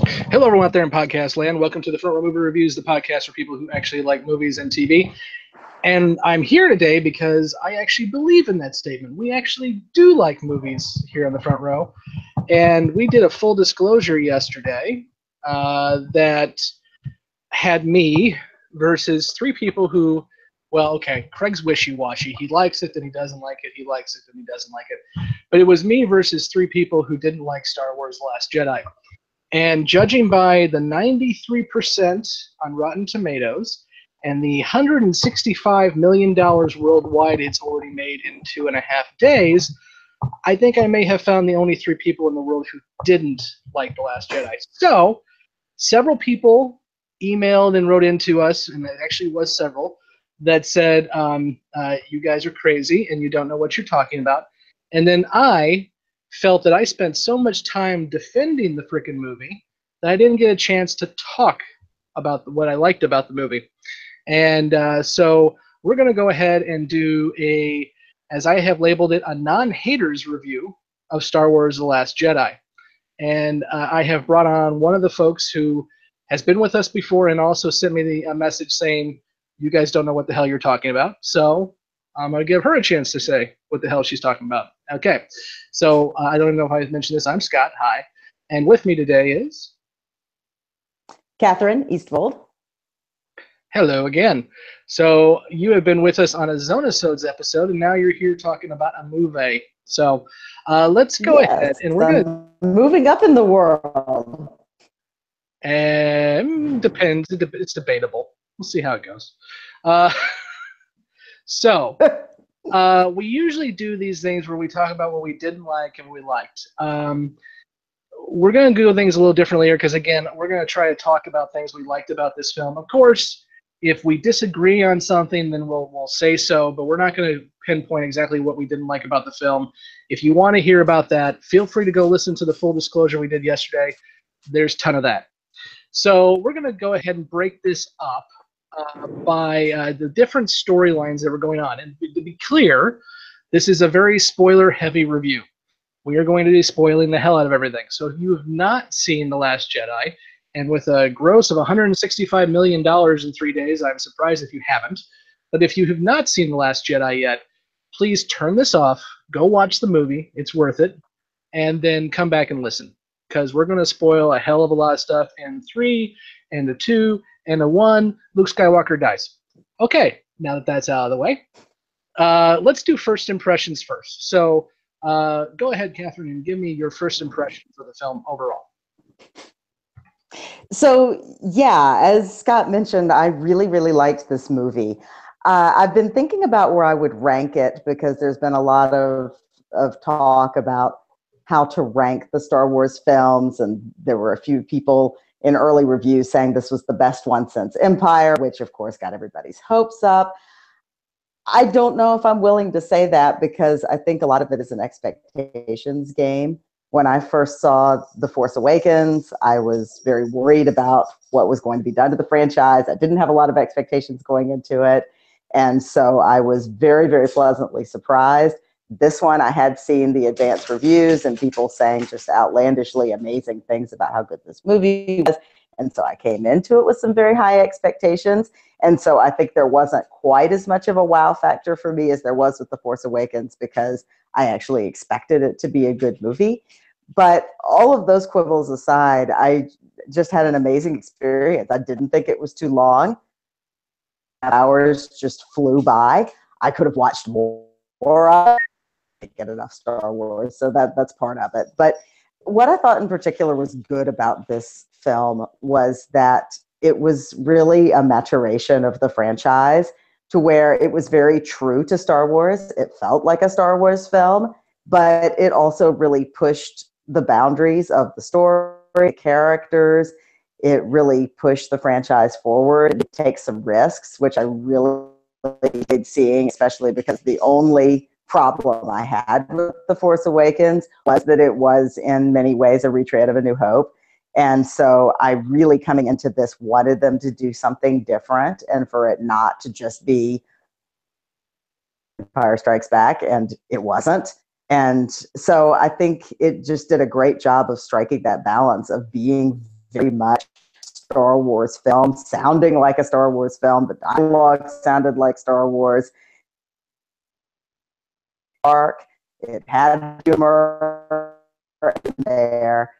Hello, everyone out there in podcast land. Welcome to the Front Row Movie Reviews, the podcast for people who actually like movies and TV. And I'm here today because I actually believe in that statement. We actually do like movies here on the Front Row. And we did a full disclosure yesterday that had me versus three people who, well, okay, Craig's wishy-washy. He likes it, then he doesn't like it. He likes it, then he doesn't like it. But it was me versus three people who didn't like Star Wars: The Last Jedi. And judging by the 93% on Rotten Tomatoes and the $165 million worldwide it's already made in 2.5 days, I think I may have found the only three people in the world who didn't like The Last Jedi. So, several people emailed and wrote into us, and it actually was several, that said, you guys are crazy and you don't know what you're talking about. And then I felt that I spent so much time defending the frickin' movie that I didn't get a chance to talk about what I liked about the movie. And so we're going to go ahead and do a, as I have labeled it, a non-haters review of Star Wars: The Last Jedi. And I have brought on one of the folks who has been with us before and also sent me a message saying, you guys don't know what the hell you're talking about. So I'm going to give her a chance to say what the hell she's talking about. Okay. So I don't even know if I mentioned this. I'm Scott. Hi. And with me today is Catherine Eastvold. Hello again. So you have been with us on a Zonasodes episode, and now you're here talking about a movie. So let's go ahead, and we're going to moving up in the world. Depends. It's debatable. We'll see how it goes. So we usually do these things where we talk about what we didn't like and what we liked. We're going to do things a little differently here because, again, we're going to try to talk about things we liked about this film. Of course, if we disagree on something, then we'll say so, but we're not going to pinpoint exactly what we didn't like about the film. If you want to hear about that, feel free to go listen to the full disclosure we did yesterday. There's a ton of that. So we're going to go ahead and break this up by the different storylines that were going on. And to be clear, this is a very spoiler-heavy review. We are going to be spoiling the hell out of everything. So if you have not seen The Last Jedi, and with a gross of $165 million in 3 days, I'm surprised if you haven't. But if you have not seen The Last Jedi yet, please turn this off, go watch the movie, it's worth it, and then come back and listen. Because we're going to spoil a hell of a lot of stuff in 3, and a 2, and a 1. Luke Skywalker dies. Okay, now that that's out of the way, let's do first impressions first. So go ahead, Catherine, and give me your first impression for the film overall. So, yeah, as Scott mentioned, I really, really liked this movie. I've been thinking about where I would rank it because there's been a lot of talk about how to rank the Star Wars films, and there were a few people in early reviews saying this was the best one since Empire, which of course got everybody's hopes up. I don't know if I'm willing to say that because I think a lot of it is an expectations game. When I first saw The Force Awakens, I was very worried about what was going to be done to the franchise. I didn't have a lot of expectations going into it. And so I was very, very pleasantly surprised. This one, I had seen the advanced reviews and people saying just outlandishly amazing things about how good this movie was. And so I came into it with some very high expectations. And so I think there wasn't quite as much of a wow factor for me as there was with The Force Awakens because I actually expected it to be a good movie. But all of those quibbles aside, I just had an amazing experience. I didn't think it was too long. Hours just flew by. I could have watched more. I didn't get enough Star Wars, so that's part of it. But what I thought in particular was good about this film was that it was really a maturation of the franchise to where it was very true to Star Wars. It felt like a Star Wars film, but it also really pushed the boundaries of the story, characters. It really pushed the franchise forward. It takes some risks, which I really enjoyed seeing, especially because the only problem I had with The Force Awakens was that it was in many ways a retread of A New Hope. And so I really, coming into this, wanted them to do something different and for it not to just be Empire Strikes Back, and it wasn't. And so I think it just did a great job of striking that balance of being very much Star Wars film, sounding like a Star Wars film. The dialogue sounded like Star Wars. It had humor in there.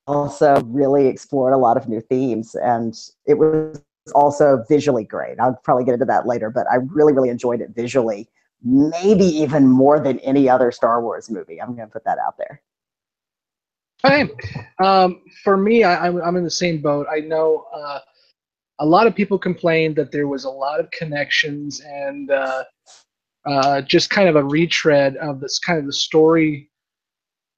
Also really explored a lot of new themes, and it was also visually great. I'll probably get into that later, but I really, really enjoyed it visually, maybe even more than any other Star Wars movie. I'm going to put that out there. Okay. For me, I'm in the same boat. I know a lot of people complained that there was a lot of connections and just kind of a retread of this kind of the story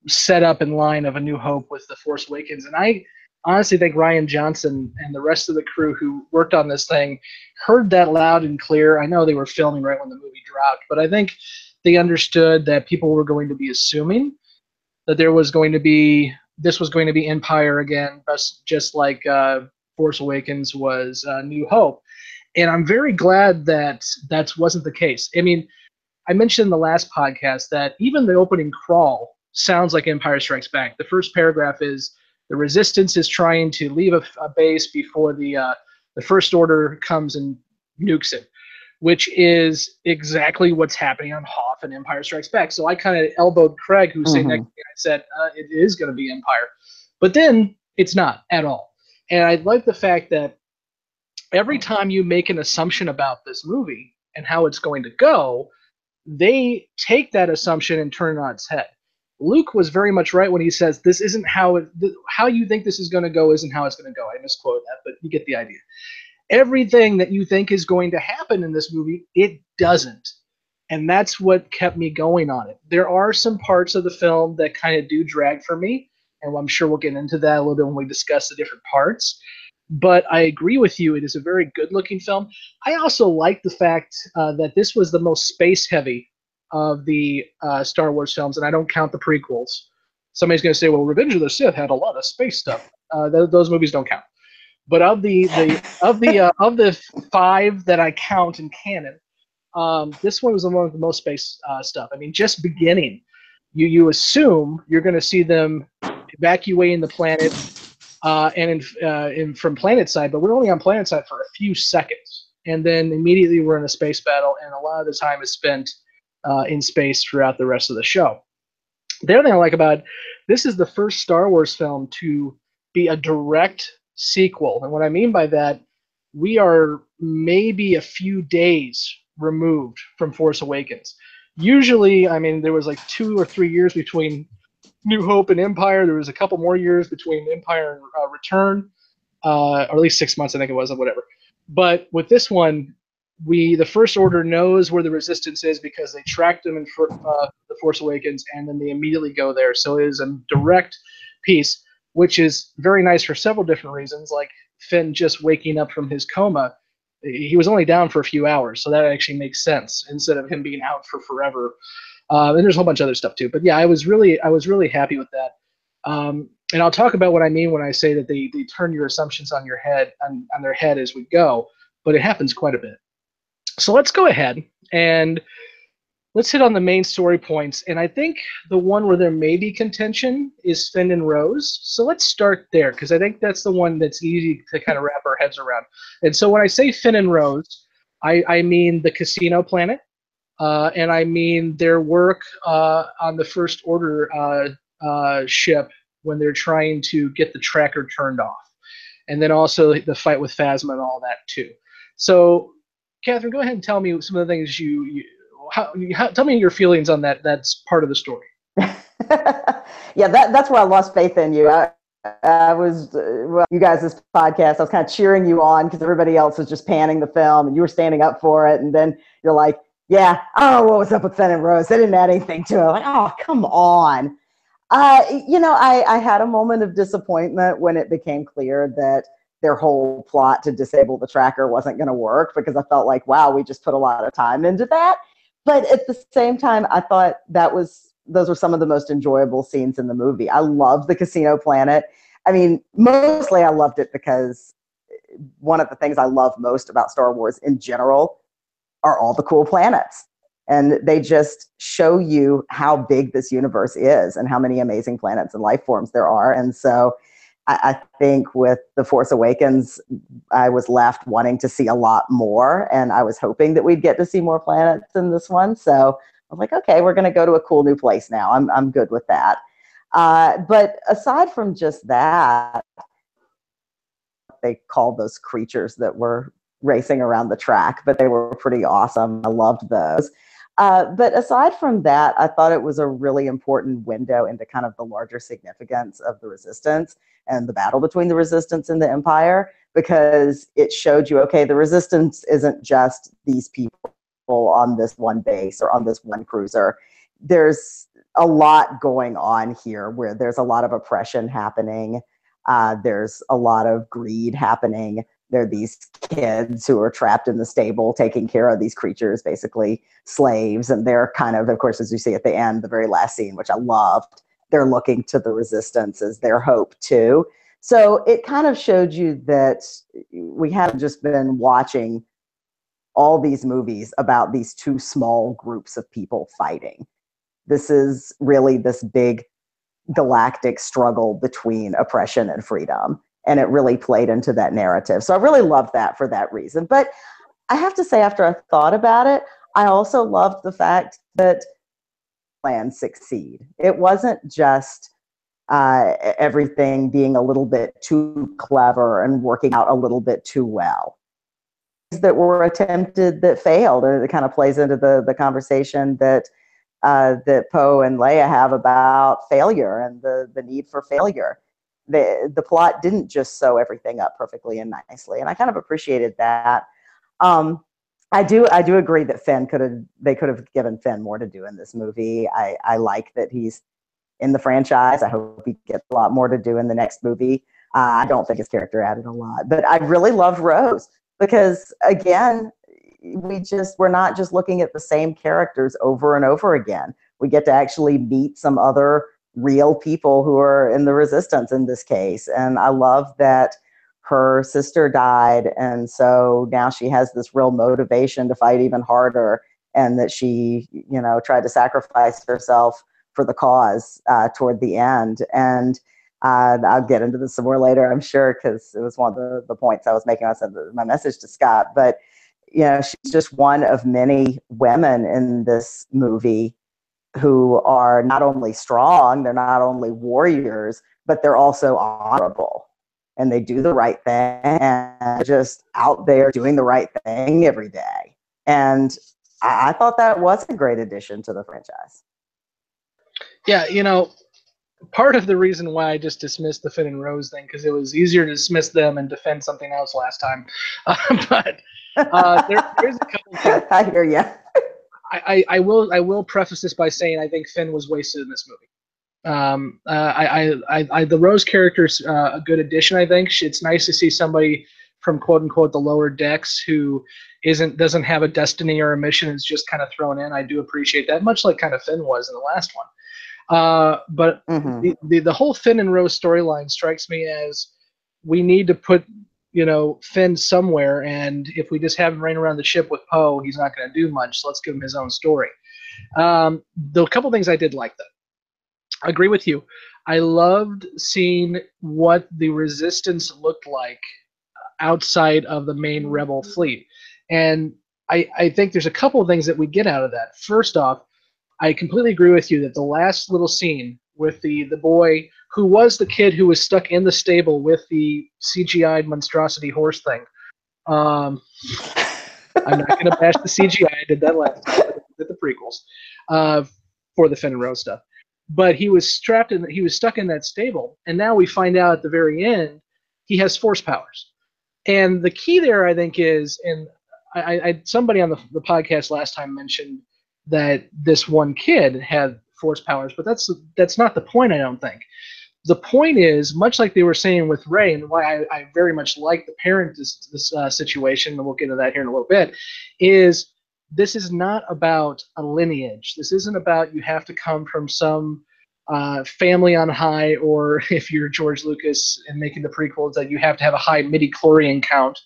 set up in line of A New Hope with The Force Awakens. And I honestly think Rian Johnson and the rest of the crew who worked on this thing heard that loud and clear. I know they were filming right when the movie dropped, but I think they understood that people were going to be assuming that this was going to be Empire again, just like Force Awakens was New Hope. And I'm very glad that that wasn't the case. I mean, I mentioned in the last podcast that even the opening crawl sounds like Empire Strikes Back. The first paragraph is the Resistance is trying to leave a base before the First Order comes and nukes it, which is exactly what's happening on Hoth and Empire Strikes Back. So I kind of elbowed Craig, who's sitting next to me. I said, it is going to be Empire. But then it's not at all. And I like the fact that every time you make an assumption about this movie and how it's going to go, they take that assumption and turn it on its head. Luke was very much right when he says, this isn't how you think this is going to go isn't how it's going to go. I misquoted that, but you get the idea. Everything that you think is going to happen in this movie, it doesn't. And that's what kept me going on it. There are some parts of the film that kind of do drag for me, and I'm sure we'll get into that a little bit when we discuss the different parts. But I agree with you. It is a very good-looking film. I also like the fact that this was the most space-heavy of the Star Wars films, and I don't count the prequels. Somebody's going to say, well, Revenge of the Sith had a lot of space stuff. Those movies don't count. But of the five that I count in canon, this one was one of the most space stuff. I mean, just beginning, you assume you're going to see them evacuating the planet from planet side, but we're only on planet side for a few seconds, and then immediately we're in a space battle, and a lot of the time is spent in space throughout the rest of the show. The other thing I like about this is the first Star Wars film to be a direct sequel, and what I mean by that, we are maybe a few days removed from Force Awakens. Usually, I mean, there was like 2 or 3 years between New Hope and Empire. There was a couple more years between Empire and Return, or at least 6 months, I think it was, or whatever. But with this one, the First Order knows where the Resistance is because they tracked them in the Force Awakens, and then they immediately go there. So it is a direct piece, which is very nice for several different reasons, like Finn just waking up from his coma. He was only down for a few hours, so that actually makes sense instead of him being out for forever. And there's a whole bunch of other stuff too. But yeah, I was really happy with that. And I'll talk about what I mean when I say that they turn your assumptions on their head as we go. But it happens quite a bit. So let's go ahead and let's hit on the main story points. And I think the one where there may be contention is Finn and Rose. So let's start there, because I think that's the one that's easy to kind of wrap our heads around. And so when I say Finn and Rose, I mean the casino planet. And I mean their work on the First Order ship when they're trying to get the tracker turned off. And then also the fight with Phasma and all that too. So, Catherine, go ahead and tell me some of the things tell me your feelings on that. That's part of the story. Yeah, that's where I lost faith in you. I was, you guys' podcast, I was kind of cheering you on because everybody else was just panning the film and you were standing up for it. And then you're like, yeah, I don't know what was up with Finn and Rose. They didn't add anything to it. Like, oh, come on. I had a moment of disappointment when it became clear that their whole plot to disable the tracker wasn't going to work, because I felt like, wow, we just put a lot of time into that. But at the same time, I thought those were some of the most enjoyable scenes in the movie. I loved the casino planet. I mean, mostly I loved it because one of the things I love most about Star Wars in general are all the cool planets. And they just show you how big this universe is and how many amazing planets and life forms there are. And so I think with The Force Awakens, I was left wanting to see a lot more, and I was hoping that we'd get to see more planets in this one. So I was like, okay, we're going to go to a cool new place now. I'm good with that. But aside from just that, they called those creatures that were racing around the track, but they were pretty awesome. I loved those. But aside from that, I thought it was a really important window into kind of the larger significance of the resistance and the battle between the resistance and the empire, because it showed you, okay, the resistance isn't just these people on this one base or on this one cruiser. There's a lot going on here where there's a lot of oppression happening. There's a lot of greed happening. There are these kids who are trapped in the stable taking care of these creatures, basically slaves. And they're kind of course, as you see at the end, the very last scene, which I loved, they're looking to the resistance as their hope too. So it kind of showed you that we haven't just been watching all these movies about these two small groups of people fighting. This is really this big galactic struggle between oppression and freedom. And it really played into that narrative. So I really loved that for that reason. But I have to say, after I thought about it, I also loved the fact that plans succeed. It wasn't just everything being a little bit too clever and working out a little bit too well. That were attempted that failed, and it kind of plays into the conversation that Poe and Leia have about failure and the need for failure. The plot didn't just sew everything up perfectly and nicely, and I kind of appreciated that. I do agree that they could have given Finn more to do in this movie. I like that he's in the franchise. I hope he gets a lot more to do in the next movie. I don't think his character added a lot, but I really loved Rose because, again, we're not just looking at the same characters over and over again. We get to actually meet some other real people who are in the resistance in this case. And I love that her sister died. And so now she has this real motivation to fight even harder, and that she, tried to sacrifice herself for the cause toward the end. And I'll get into this some more later, I'm sure, because it was one of the points I was making. I sent my message to Scott, but she's just one of many women in this movie who are not only strong, they're not only warriors, but they're also honorable. And they do the right thing and just out there doing the right thing every day. And I thought that was a great addition to the franchise. Yeah, part of the reason why I just dismissed the Finn and Rose thing, because it was easier to dismiss them and defend something else last time. But there's a couple things. I hear you. I will preface this by saying I think Finn was wasted in this movie. The Rose character's a good addition. I think it's nice to see somebody from quote unquote the lower decks who doesn't have a destiny or a mission, is just kind of thrown in. I do appreciate that, much like kind of Finn was in the last one. But the whole Finn and Rose storyline strikes me as we need to put Finn somewhere, and if we just have him running around the ship with Poe, he's not going to do much. So let's give him his own story. The couple things I did like, though. I agree with you. I loved seeing what the Resistance looked like outside of the main Rebel fleet. And I think there's a couple of things that we get out of that. First off, I completely agree with you that the last little scene with the boy who was the kid who was stuck in the stable with the CGI monstrosity horse thing. I'm not going to bash the CGI. I did that last time with the prequels for the Finn and Rose stuff. But he was stuck in that stable, and now we find out at the very end he has force powers. And the key there, I think, is, and somebody on the podcast last time mentioned that this one kid had force powers, but that's not the point, I don't think. The point is, much like they were saying with Rey, and why I very much like the parent this situation, and we'll get into that here in a little bit, is this is not about a lineage. This isn't about you have to come from some family on high, or if you're George Lucas and making the prequels, that you have to have a high midi-chlorian count.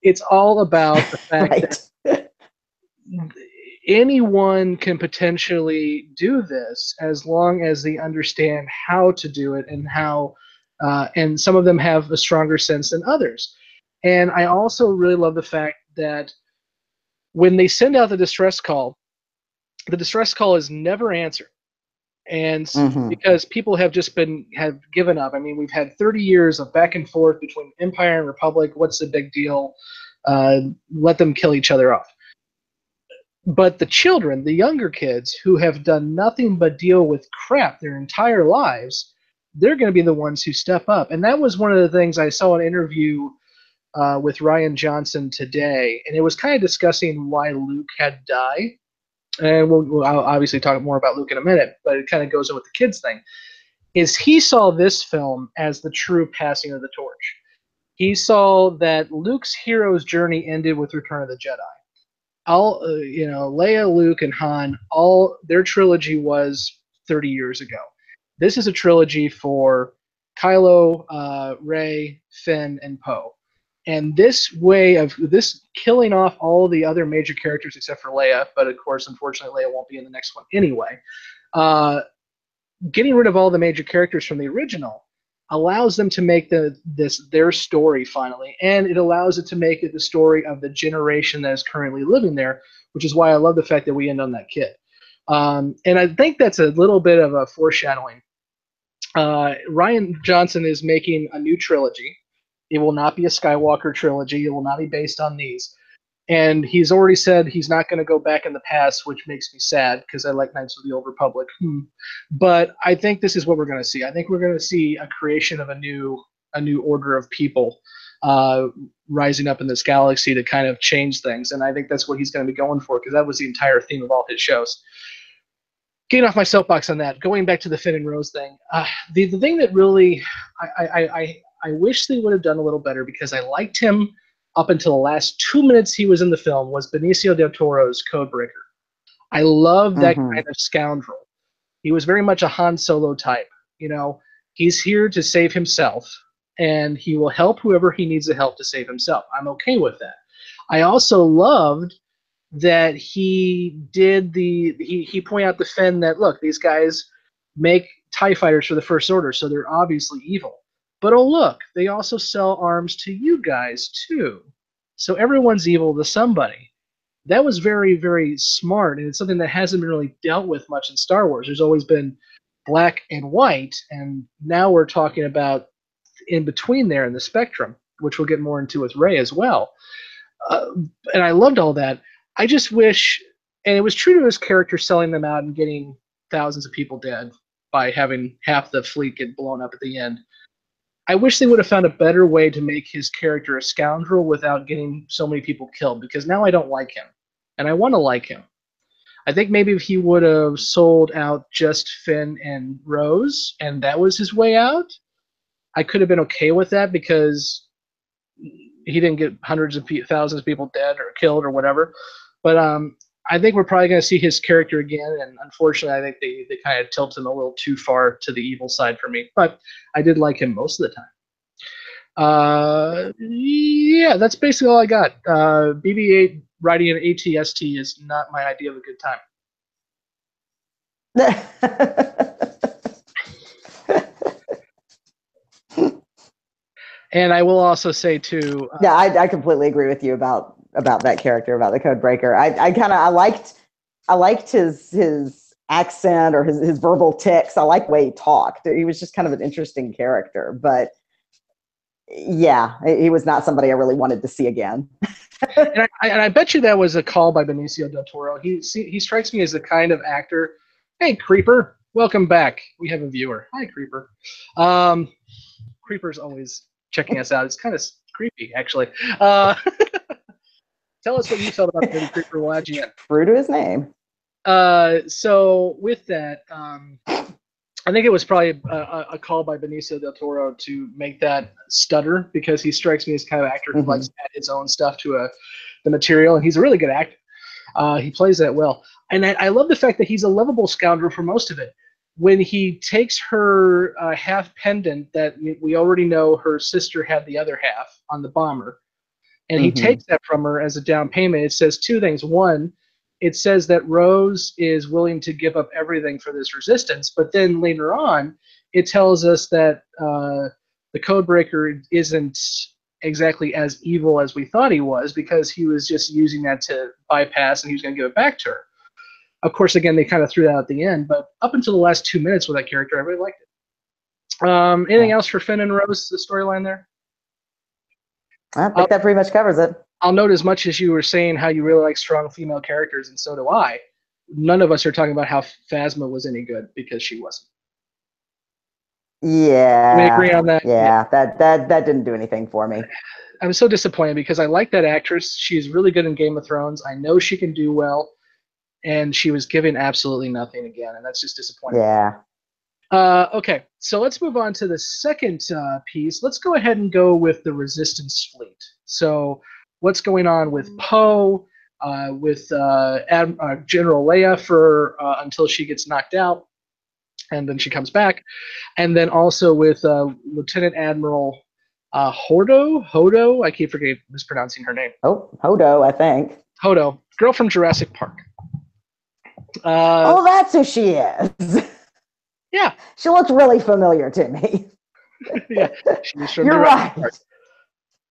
It's all about the fact right. that anyone can potentially do this as long as they understand how to do it and how and some of them have a stronger sense than others. And I also really love the fact that when they send out the distress call is never answered. And Mm-hmm. because people have have given up. I mean, we've had 30 years of back and forth between Empire and Republic. What's the big deal? Let them kill each other off. But the children, the younger kids who have done nothing but deal with crap their entire lives, they're going to be the ones who step up. And that was one of the things I saw an interview with Ryan Johnson today, and it was kind of discussing why Luke had to die. And I'll obviously talk more about Luke in a minute, but it kind of goes in with the kids thing. Is he saw this film as the true passing of the torch. He saw that Luke's hero's journey ended with Return of the Jedi. All Leia, Luke, and Han, all their trilogy was 30 years ago. This is a trilogy for Kylo, Rey, Finn, and Poe. And this way of this killing off all the other major characters except for Leia, but of course, unfortunately, Leia won't be in the next one anyway. Getting rid of all the major characters from the original allows them to make their story finally, and it allows it to make it the story of the generation that is currently living there, which is why I love the fact that we end on that kid. And I think that's a little bit of a foreshadowing. Ryan Johnson is making a new trilogy. It will not be a Skywalker trilogy. It will not be based on these. And he's already said he's not going to go back in the past, which makes me sad because I like Knights of the Old Republic. But I think this is what we're going to see. I think we're going to see a creation of a new order of people rising up in this galaxy to kind of change things. And I think that's what he's going to be going for because that was the entire theme of all his shows. Getting off my soapbox on that, going back to the Finn and Rose thing, the thing that really I wish they would have done a little better because I liked him up until the last 2 minutes he was in the film was Benicio del Toro's Codebreaker. I love that kind of scoundrel. He was very much a Han Solo type. You know, he's here to save himself, and he will help whoever he needs to help to save himself. I'm okay with that. I also loved that he pointed out to Finn that, look, these guys make TIE fighters for the First Order, so they're obviously evil. But oh, look, they also sell arms to you guys, too. So everyone's evil to somebody. That was very, very smart, and it's something that hasn't been really dealt with much in Star Wars. There's always been black and white, and now we're talking about in between there in the spectrum, which we'll get more into with Rey as well. And I loved all that. I just wish, and it was true to his character selling them out and getting thousands of people dead by having half the fleet get blown up at the end. I wish they would have found a better way to make his character a scoundrel without getting so many people killed, because now I don't like him, and I want to like him. I think maybe if he would have sold out just Finn and Rose, and that was his way out, I could have been okay with that because he didn't get hundreds of thousands of people dead or killed or whatever. But I think we're probably going to see his character again, and unfortunately, I think they kind of tilted him a little too far to the evil side for me. But I did like him most of the time. Yeah, that's basically all I got. BB-8 riding an ATST is not my idea of a good time. And I will also say too. Yeah, I completely agree with you about that character, about the Codebreaker. I liked his accent or his verbal tics. I like the way he talked. He was just kind of an interesting character. But yeah, he was not somebody I really wanted to see again. And I bet you that was a call by Benicio del Toro. He strikes me as the kind of actor. Hey, Creeper, welcome back. We have a viewer. Hi, Creeper. Creeper's always checking us out. It's kind of creepy, actually. Tell us what you felt about Dirty Creeper Wagian. True to his name. So with that, I think it was probably a call by Benicio del Toro to make that stutter, because he strikes me as kind of actor who likes to add his own stuff to the material, and he's a really good actor. He plays that well. And I love the fact that he's a lovable scoundrel for most of it. When he takes her half pendant that we already know her sister had the other half on the bomber, and he takes that from her as a down payment, it says two things. One, it says that Rose is willing to give up everything for this resistance, but then later on, it tells us that the Codebreaker isn't exactly as evil as we thought he was, because he was just using that to bypass, and he was going to give it back to her. Of course, again, they kind of threw that at the end, but up until the last 2 minutes with that character, I really liked it. Anything else for Finn and Rose, the storyline there? I think that pretty much covers it. I'll note, as much as you were saying how you really like strong female characters, and so do I, none of us are talking about how Phasma was any good, because she wasn't. Yeah. We agree on that? Yeah, that didn't do anything for me. I'm so disappointed, because I like that actress. She's really good in Game of Thrones. I know she can do well, and she was given absolutely nothing again, and that's just disappointing. Yeah. Okay, so let's move on to the second piece. Let's go ahead and go with the Resistance fleet. So what's going on with Poe, with General Leia for until she gets knocked out, and then she comes back, and then also with Lieutenant Admiral Hodo. I keep forgetting mispronouncing her name. Oh, Hodo, I think. Hodo, girl from Jurassic Park. Oh, that's who she is. Yeah. She looks really familiar to me. Yeah, she's from You're Jurassic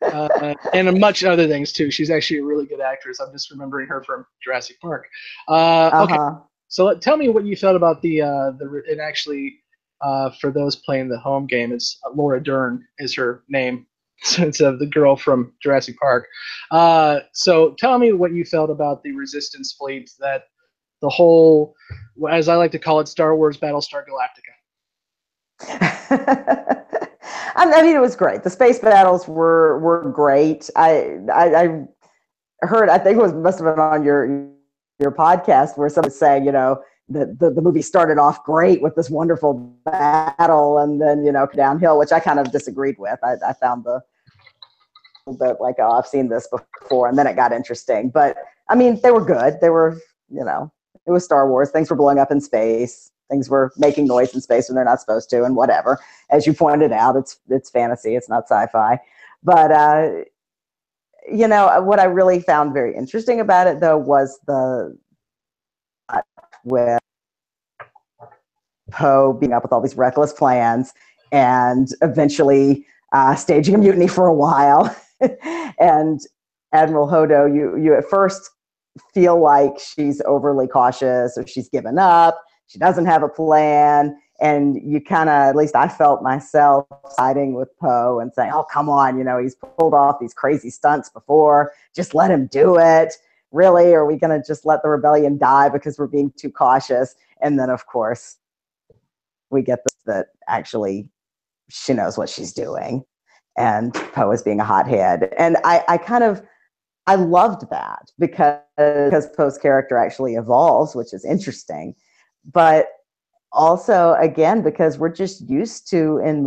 right. Park. And much other things too. She's actually a really good actress. I'm just remembering her from Jurassic Park. Okay, so tell me what you thought about the and actually for those playing the home game, it's Laura Dern is her name, since of the girl from Jurassic Park. So tell me what you felt about the Resistance fleet, that the whole, as I like to call it, Star Wars Battlestar Galactica. I mean, it was great. The space battles were great. I heard, I think it must have been on your podcast, where someone was saying, the movie started off great with this wonderful battle, and then downhill, which I kind of disagreed with. I found the like, oh, I've seen this before, and then it got interesting. But I mean, they were good. They were, it was Star Wars. Things were blowing up in space. Things were making noise in space when they're not supposed to, and whatever. As you pointed out, it's fantasy. It's not sci-fi. But what I really found very interesting about it, though, was with Poe being up with all these reckless plans, and eventually staging a mutiny for a while. And Admiral Hodo, you at first feel like she's overly cautious, or she's given up. She doesn't have a plan. And you kind of, at least I felt myself siding with Poe and saying, oh, come on, he's pulled off these crazy stunts before. Just let him do it. Really? Are we going to just let the rebellion die because we're being too cautious? And then, of course, we get this, that actually she knows what she's doing, and Poe is being a hothead. And I loved that, because Poe's character actually evolves, which is interesting. But also, again, because we're just used to, in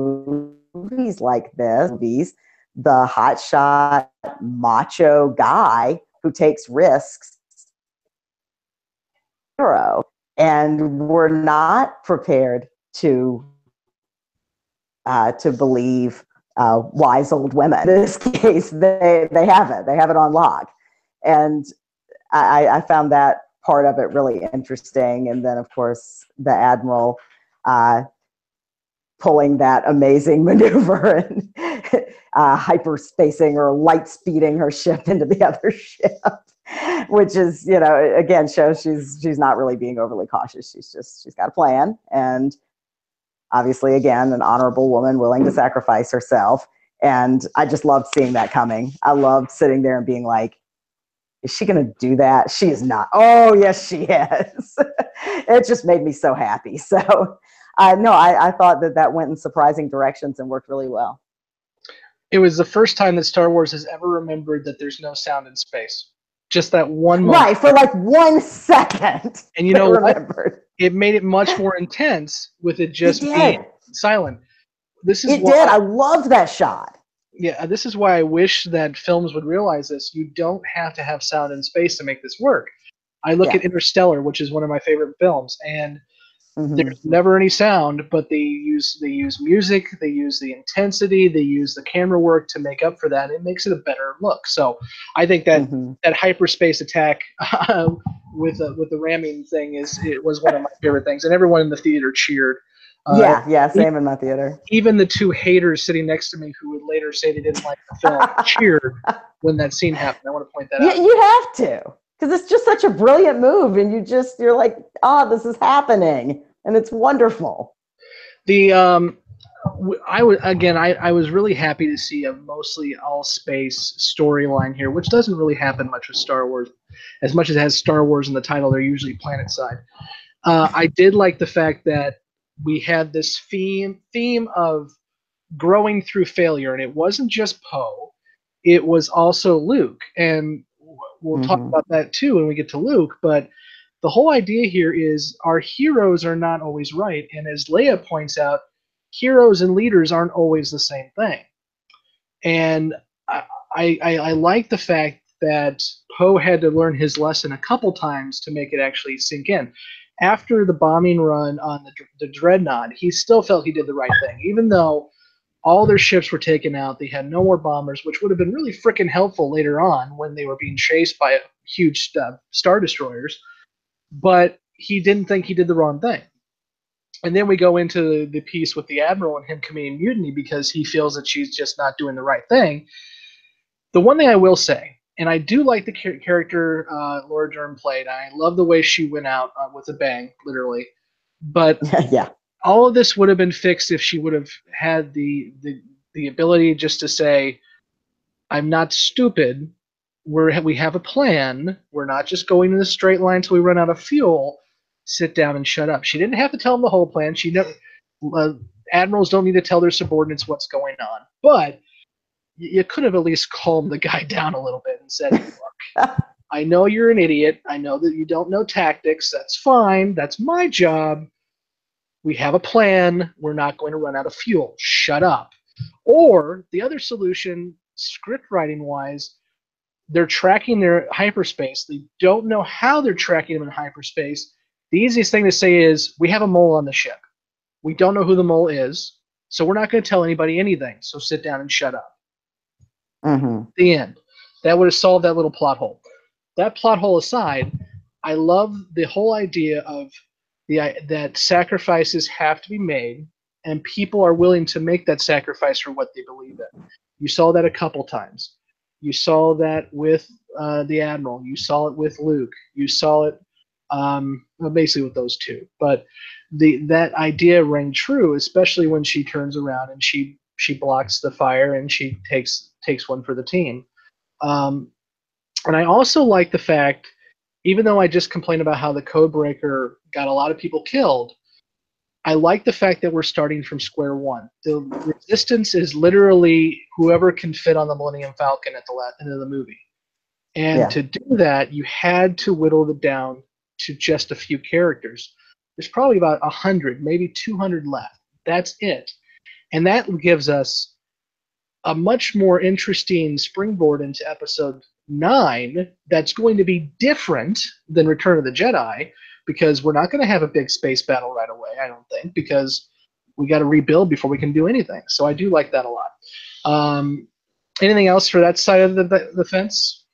movies like this, the hotshot macho guy who takes risks, hero, and we're not prepared to believe wise old women. In this case, they have it on lock, and I found that part of it really interesting. And then, of course, the Admiral pulling that amazing maneuver and hyperspacing or light speeding her ship into the other ship, which is, again, shows she's not really being overly cautious. She's got a plan, and obviously, again, an honorable woman willing to sacrifice herself. And I just loved seeing that coming. I loved sitting there and being like, is she going to do that? She is not. Oh, yes, she is. It just made me so happy. So, I thought that went in surprising directions and worked really well. It was the first time that Star Wars has ever remembered that there's no sound in space. Just that one moment. Right, for like 1 second. And you know what? It made it much more intense with it just being silent. I loved that shot. Yeah, this is why I wish that films would realize this. You don't have to have sound in space to make this work. I look at Interstellar, which is one of my favorite films, and there's never any sound, but they use music, they use the intensity, they use the camera work to make up for that. It makes it a better look. So I think that that hyperspace attack with the ramming thing was one of my favorite things, and everyone in the theater cheered. Yeah, same in my theater. Even the two haters sitting next to me who would later say they didn't like the film cheered when that scene happened. I want to point that out. You have to, because it's just such a brilliant move, and you're like, this is happening, and it's wonderful. I was really happy to see a mostly all space storyline here, which doesn't really happen much with Star Wars. As much as it has Star Wars in the title, they're usually planet side. I did like the fact that we had this theme of growing through failure, and it wasn't just Poe; it was also Luke, and we'll talk about that too when we get to Luke. But the whole idea here is our heroes are not always right, and as Leia points out, heroes and leaders aren't always the same thing. And I like the fact that Poe had to learn his lesson a couple times to make it actually sink in. After the bombing run on the Dreadnought, he still felt he did the right thing, even though all their ships were taken out. They had no more bombers, which would have been really freaking helpful later on when they were being chased by huge Star Destroyers. But he didn't think he did the wrong thing. And then we go into the piece with the Admiral and him committing mutiny because he feels that she's just not doing the right thing. The one thing I will say, and I do like the character Laura Dern played. I love the way she went out with a bang, literally. But yeah, all of this would have been fixed if she would have had the ability just to say, "I'm not stupid. We have a plan. We're not just going in a straight line until we run out of fuel. Sit down and shut up." She didn't have to tell them the whole plan. She never. Admirals don't need to tell their subordinates what's going on, but you could have at least calmed the guy down a little bit and said, "Look, I know you're an idiot. I know that you don't know tactics. That's fine. That's my job. We have a plan. We're not going to run out of fuel. Shut up." Or the other solution, script writing wise, they're tracking their hyperspace. They don't know how they're tracking them in hyperspace. The easiest thing to say is, we have a mole on the ship. We don't know who the mole is, so we're not going to tell anybody anything. So sit down and shut up. The end. That would have solved that little plot hole. That plot hole aside, I love the whole idea of that sacrifices have to be made, and people are willing to make that sacrifice for what they believe in. You saw that a couple times. You saw that with the Admiral. You saw it with Luke. You saw it basically with those two. But that idea rang true, especially when she turns around and she blocks the fire and she takes one for the team. And I also like the fact, even though I just complained about how the Codebreaker got a lot of people killed, I like the fact that we're starting from square one. The Resistance is literally whoever can fit on the Millennium Falcon at the end of the movie. And to do that, you had to whittle it down to just a few characters. There's probably about 100, maybe 200 left. That's it. And that gives us a much more interesting springboard into episode 9 that's going to be different than Return of the Jedi, because we're not going to have a big space battle right away, I don't think, because we got to rebuild before we can do anything. So I do like that a lot. Anything else for that side of the fence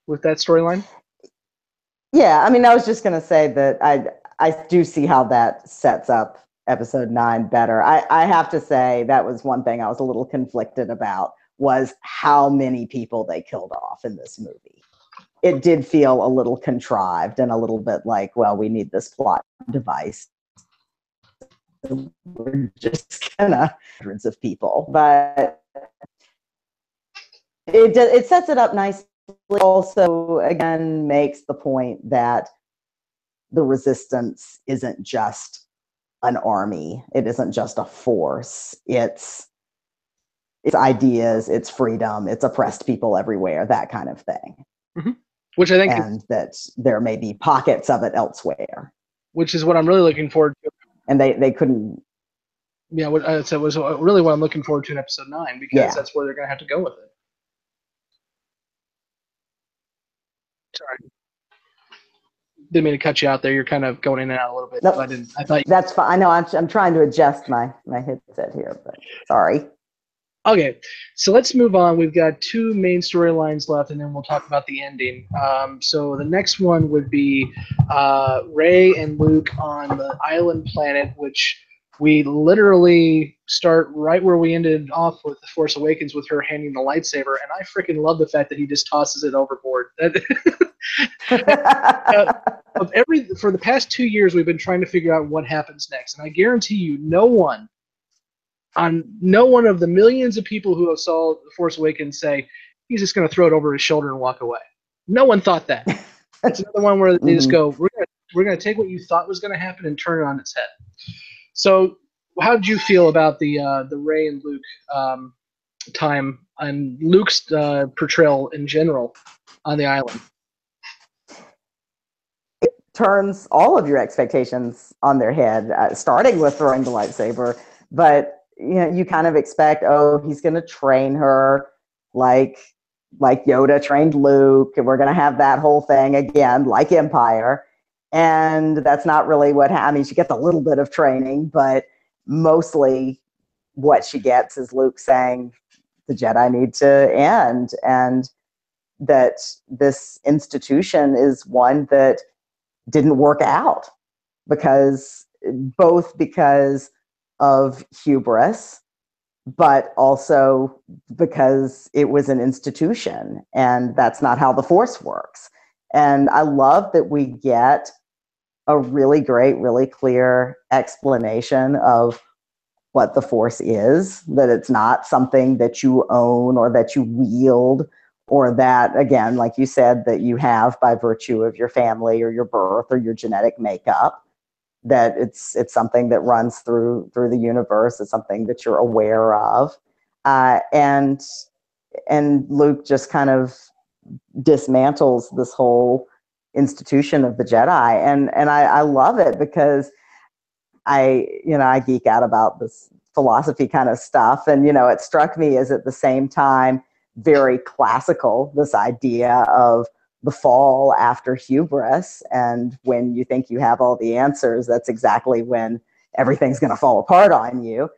with that storyline? Yeah, I mean, I was just going to say that I do see how that sets up episode 9 better. I have to say that was one thing I was a little conflicted about, was how many people they killed off in this movie. It did feel a little contrived and a little bit like, well, we need this plot device. We're just gonna hundreds of people, but it sets it up nicely. Also, again, makes the point that the Resistance isn't just an army. It isn't just a force. It's ideas, it's freedom, it's oppressed people everywhere, that kind of thing. Which I think, and that there may be pockets of it elsewhere. Which is what I'm really looking forward to. And they couldn't. Yeah, what I said was really what I'm looking forward to in episode 9, because that's where they're going to have to go with it. Sorry. Didn't mean to cut you out there. You're kind of going in and out a little bit. Nope. I thought that's fine. I know I'm trying to adjust my headset here, but sorry. Okay, so let's move on. We've got 2 main storylines left, and then we'll talk about the ending. So the next one would be Rey and Luke on the island planet, which we literally start right where we ended off with The Force Awakens with her handing the lightsaber, and I freaking love the fact that he just tosses it overboard. uh, for the past 2 years, we've been trying to figure out what happens next, and I guarantee you, no one of the millions of people who have saw The Force Awakens say he's just going to throw it over his shoulder and walk away. No one thought that. It's another one where they just go, we're going to take what you thought was going to happen and turn it on its head. So, how did you feel about the Rey and Luke time and Luke's portrayal in general on the island? It turns all of your expectations on their head, starting with throwing the lightsaber. But you kind of expect, oh, he's going to train her like Yoda trained Luke, and we're going to have that whole thing again, like Empire. And that's not really what happened. I mean, she gets a little bit of training, but mostly what she gets is Luke saying the Jedi need to end, and that this institution is one that didn't work out because of hubris, but also because it was an institution, and that's not how the Force works. And I love that we get a really great, really clear explanation of what the Force is, that it's not something that you own or that you wield, or that, again, like you said, that you have by virtue of your family or your birth or your genetic makeup, that it's something that runs through the universe. It's something that you're aware of. And Luke just kind of dismantles this whole institution of the Jedi. And I love it because I geek out about this philosophy kind of stuff. And, it struck me as at the same time very classical, this idea of the fall after hubris. And when you think you have all the answers, that's exactly when everything's going to fall apart on you.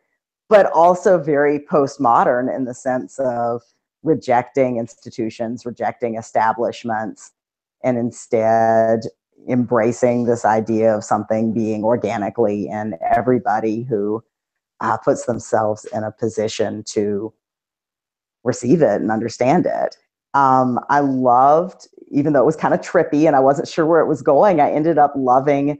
But also very postmodern in the sense of rejecting institutions, rejecting establishments, and instead embracing this idea of something being organically in everybody who puts themselves in a position to receive it and understand it. I loved, even though it was kind of trippy and I wasn't sure where it was going, I ended up loving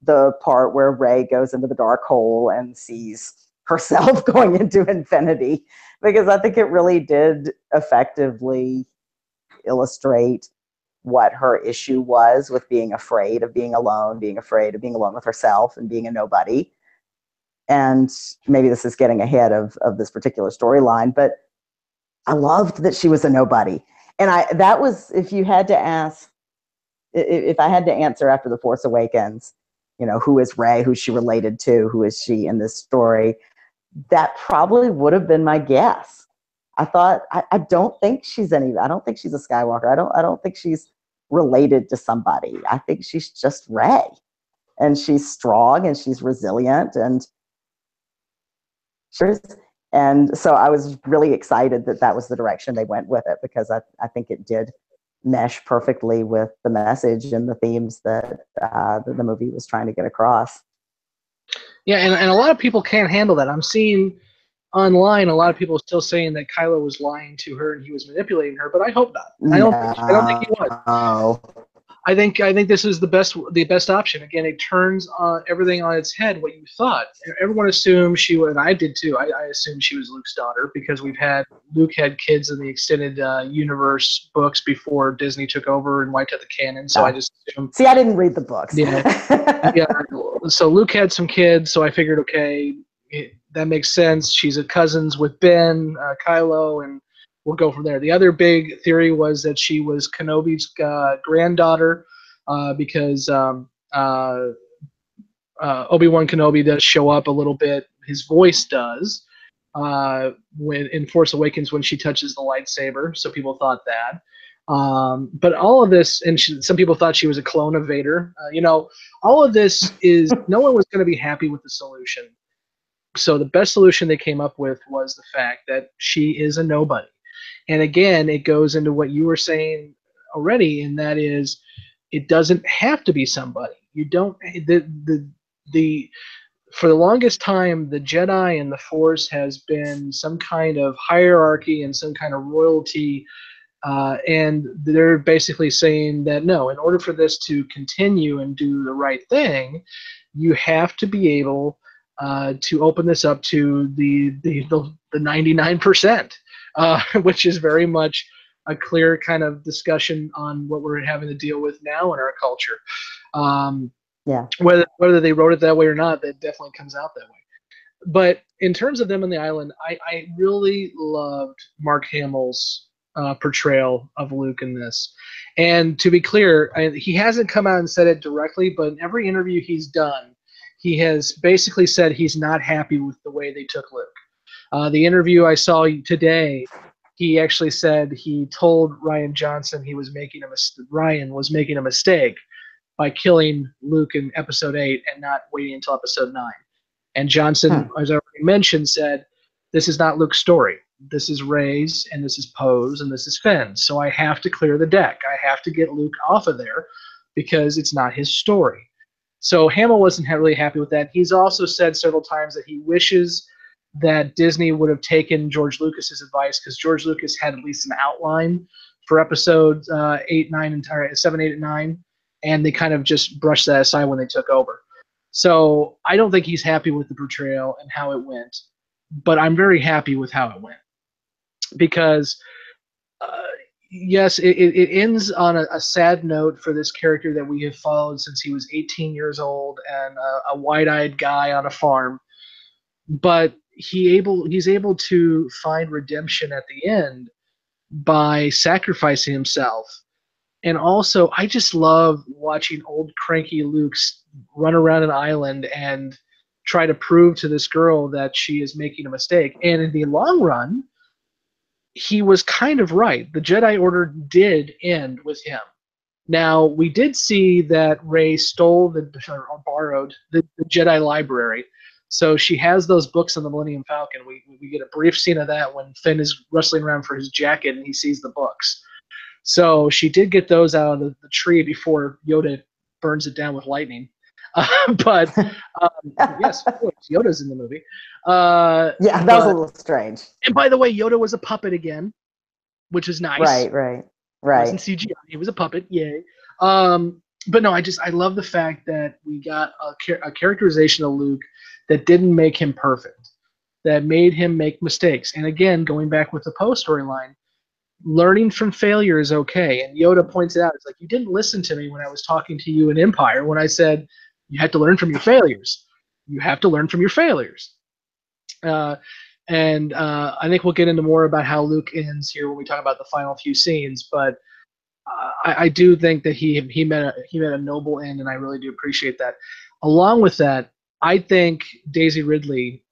the part where Rey goes into the dark hole and sees herself going into infinity, because I think it really did effectively illustrate what her issue was with being afraid of being alone, being afraid of being alone with herself and being a nobody. And maybe this is getting ahead of this particular storyline, but I loved that she was a nobody. And that was, if I had to answer after The Force Awakens, who is Rey, who's she related to, who is she in this story, that probably would have been my guess. I thought, I don't think she's a Skywalker. I don't think she's related to somebody. I think she's just Rey, and she's strong and she's resilient, and so I was really excited that was the direction they went with it, because I think it did mesh perfectly with the message and the themes that the movie was trying to get across. Yeah, and a lot of people can't handle that. I'm seeing online a lot of people still saying that Kylo was lying to her and he was manipulating her, but I hope not. I don't think he was. I think this is the best option. Again, it turns everything on its head. What you thought, everyone assumed she was, and I did too. I assumed she was Luke's daughter because Luke had kids in the extended universe books before Disney took over and wiped out the canon. So I just assumed. See, I didn't read the books. Yeah. So Luke had some kids, so I figured, okay, that makes sense. She's cousins with Ben, Kylo, and we'll go from there. The other big theory was that she was Kenobi's granddaughter, because Obi-Wan Kenobi does show up a little bit. His voice does when in Force Awakens when she touches the lightsaber. So people thought that. But all of this, and some people thought she was a clone of Vader. All of this is no one was going to be happy with the solution. So the best solution they came up with was the fact that she is a nobody. And again, it goes into what you were saying already, and that is, it doesn't have to be somebody. You don't the for the longest time, the Jedi and the Force has been some kind of hierarchy and some kind of royalty. And they're basically saying that no, in order for this to continue and do the right thing, you have to be able to open this up to the 99%, which is very much a clear kind of discussion on what we're having to deal with now in our culture. Um, Yeah. whether they wrote it that way or not, that definitely comes out that way. But in terms of them on the island, I really loved Mark Hamill's portrayal of Luke in this. And to be clear, he hasn't come out and said it directly, but in every interview he's done, he has basically said he's not happy with the way they took Luke. The interview I saw today, he actually said he told Ryan Johnson Ryan was making a mistake by killing Luke in episode 8 and not waiting until episode 9. And Johnson, as I already mentioned, said, this is not Luke's story. This is Rey's, and this is Poe's, and this is Finn's. So I have to clear the deck. I have to get Luke off of there because it's not his story. So Hamill wasn't really happy with that. He's also said several times that he wishes that Disney would have taken George Lucas's advice, because George Lucas had at least an outline for episodes 8, 9, and 7, 8, and 9, and they kind of just brushed that aside when they took over. So I don't think he's happy with the portrayal and how it went, but I'm very happy with how it went because, yes, it ends on a sad note for this character that we have followed since he was 18 years old and a wide-eyed guy on a farm. But he's able to find redemption at the end by sacrificing himself. And also, I just love watching old cranky Luke run around an island and try to prove to this girl that she is making a mistake. And in the long run, he was kind of right. The Jedi Order did end with him. Now, we did see that Rey stole or borrowed the Jedi library. So she has those books on the Millennium Falcon. We get a brief scene of that when Finn is rustling around for his jacket and he sees the books. So she did get those out of the tree before Yoda burns it down with lightning. But yes, of course, Yoda's in the movie. Yeah, that was a little strange. And by the way, Yoda was a puppet again, which is nice. Right. It wasn't CGI. He was a puppet. Yay. But no, I love the fact that we got a characterization of Luke that didn't make him perfect, that made him make mistakes. And again, going back with the Poe storyline, learning from failure is okay. And Yoda points it out. It's like, you didn't listen to me when I was talking to you in Empire when I said you had to learn from your failures. You have to learn from your failures. And I think we'll get into more about how Luke ends here when we talk about the final few scenes. But I do think that he met a noble end, and I really do appreciate that. Along with that, I think Daisy Ridley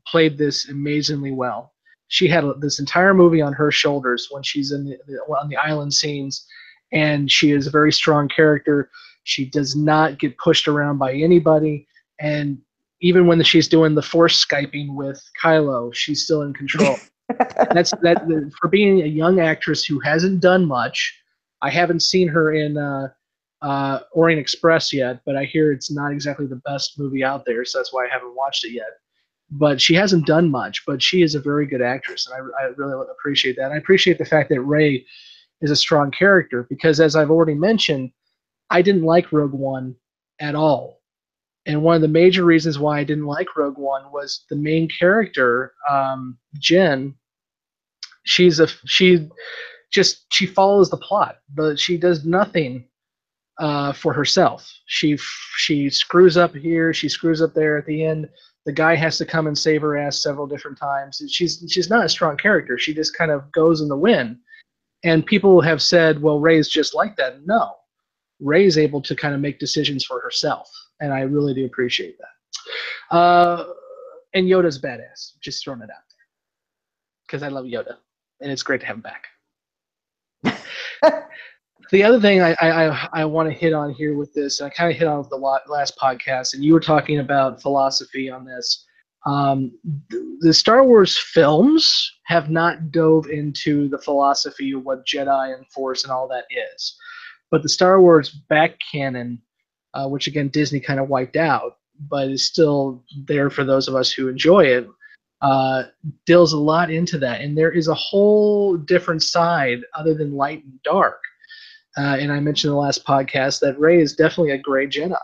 played this amazingly well. She had this entire movie on her shoulders when she's on the island scenes, and she is a very strong character. She does not get pushed around by anybody, and even when she's doing the Force Skyping with Kylo, she's still in control. For being a young actress who hasn't done much. I haven't seen her in Orient Express yet, but I hear it's not exactly the best movie out there, so that's why I haven't watched it yet. But she hasn't done much, but she is a very good actress, and I really appreciate that. And I appreciate the fact that Rey is a strong character because, as I've already mentioned, I didn't like Rogue One at all. And one of the major reasons why I didn't like Rogue One was the main character, Jyn. She follows the plot, but she does nothing for herself. She screws up here, she screws up there. At the end, the guy has to come and save her ass several different times. She's not a strong character. She just kind of goes in the wind. And people have said, well, Rey's just like that. No, Rey's able to kind of make decisions for herself, and I really do appreciate that. And Yoda's badass. Just throwing it out there because I love Yoda, and it's great to have him back. The other thing I want to hit on here with this, and I kind of hit on with the last podcast, and you were talking about philosophy on this. The Star Wars films have not dove into the philosophy of what Jedi and Force and all that is. But the Star Wars back canon, which again Disney kind of wiped out, but is still there for those of us who enjoy it, deals a lot into that. And there is a whole different side other than light and dark. And I mentioned in the last podcast that Rey is definitely a gray Jedi.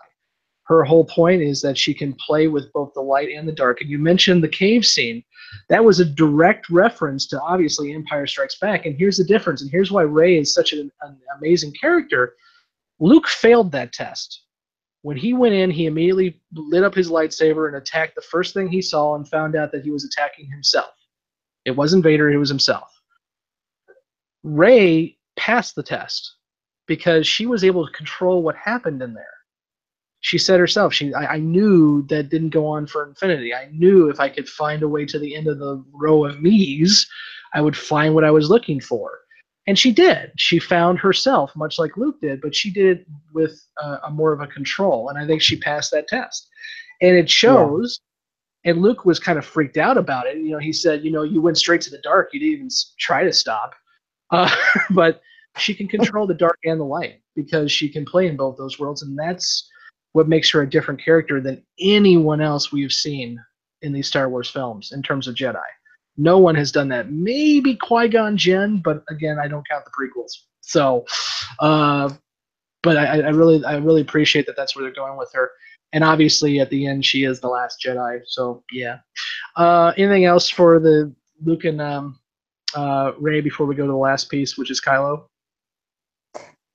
Her whole point is that she can play with both the light and the dark. And you mentioned the cave scene. That was a direct reference to, obviously, Empire Strikes Back. And here's the difference. And here's why Rey is such an amazing character. Luke failed that test. When he went in, he immediately lit up his lightsaber and attacked the first thing he saw and found out that he was attacking himself. It wasn't Vader, it was himself. Rey passed the test because she was able to control what happened in there. She said herself, I knew that didn't go on for infinity. I knew if I could find a way to the end of the row of me's, I would find what I was looking for. And she did. She found herself, much like Luke did, but she did it with a more of a control. And I think she passed that test. And it shows, and Luke was kind of freaked out about it. You know, he said, you know, you went straight to the dark. You didn't even try to stop. But she can control the dark and the light because she can play in both those worlds. And that's what makes her a different character than anyone else we've seen in these Star Wars films in terms of Jedi. No one has done that. Maybe Qui-Gon Jinn, but again, I don't count the prequels. So, but I really appreciate that that's where they're going with her. And obviously, at the end, she is the last Jedi. So, yeah. Anything else for the Luke and Rey before we go to the last piece, which is Kylo?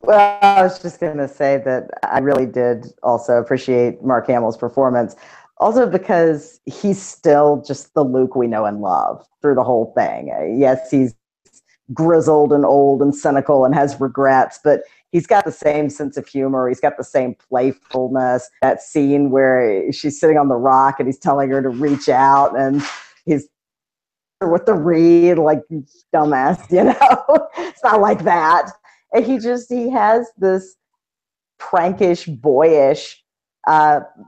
Well, I was just going to say that I really did also appreciate Mark Hamill's performance. Also because he's still just the Luke we know and love through the whole thing. Yes, he's grizzled and old and cynical and has regrets, but he's got the same sense of humor. He's got the same playfulness. That scene where she's sitting on the rock and he's telling her to reach out and he's with the reed, like, dumbass, you know? It's not like that. And he has this prankish, boyish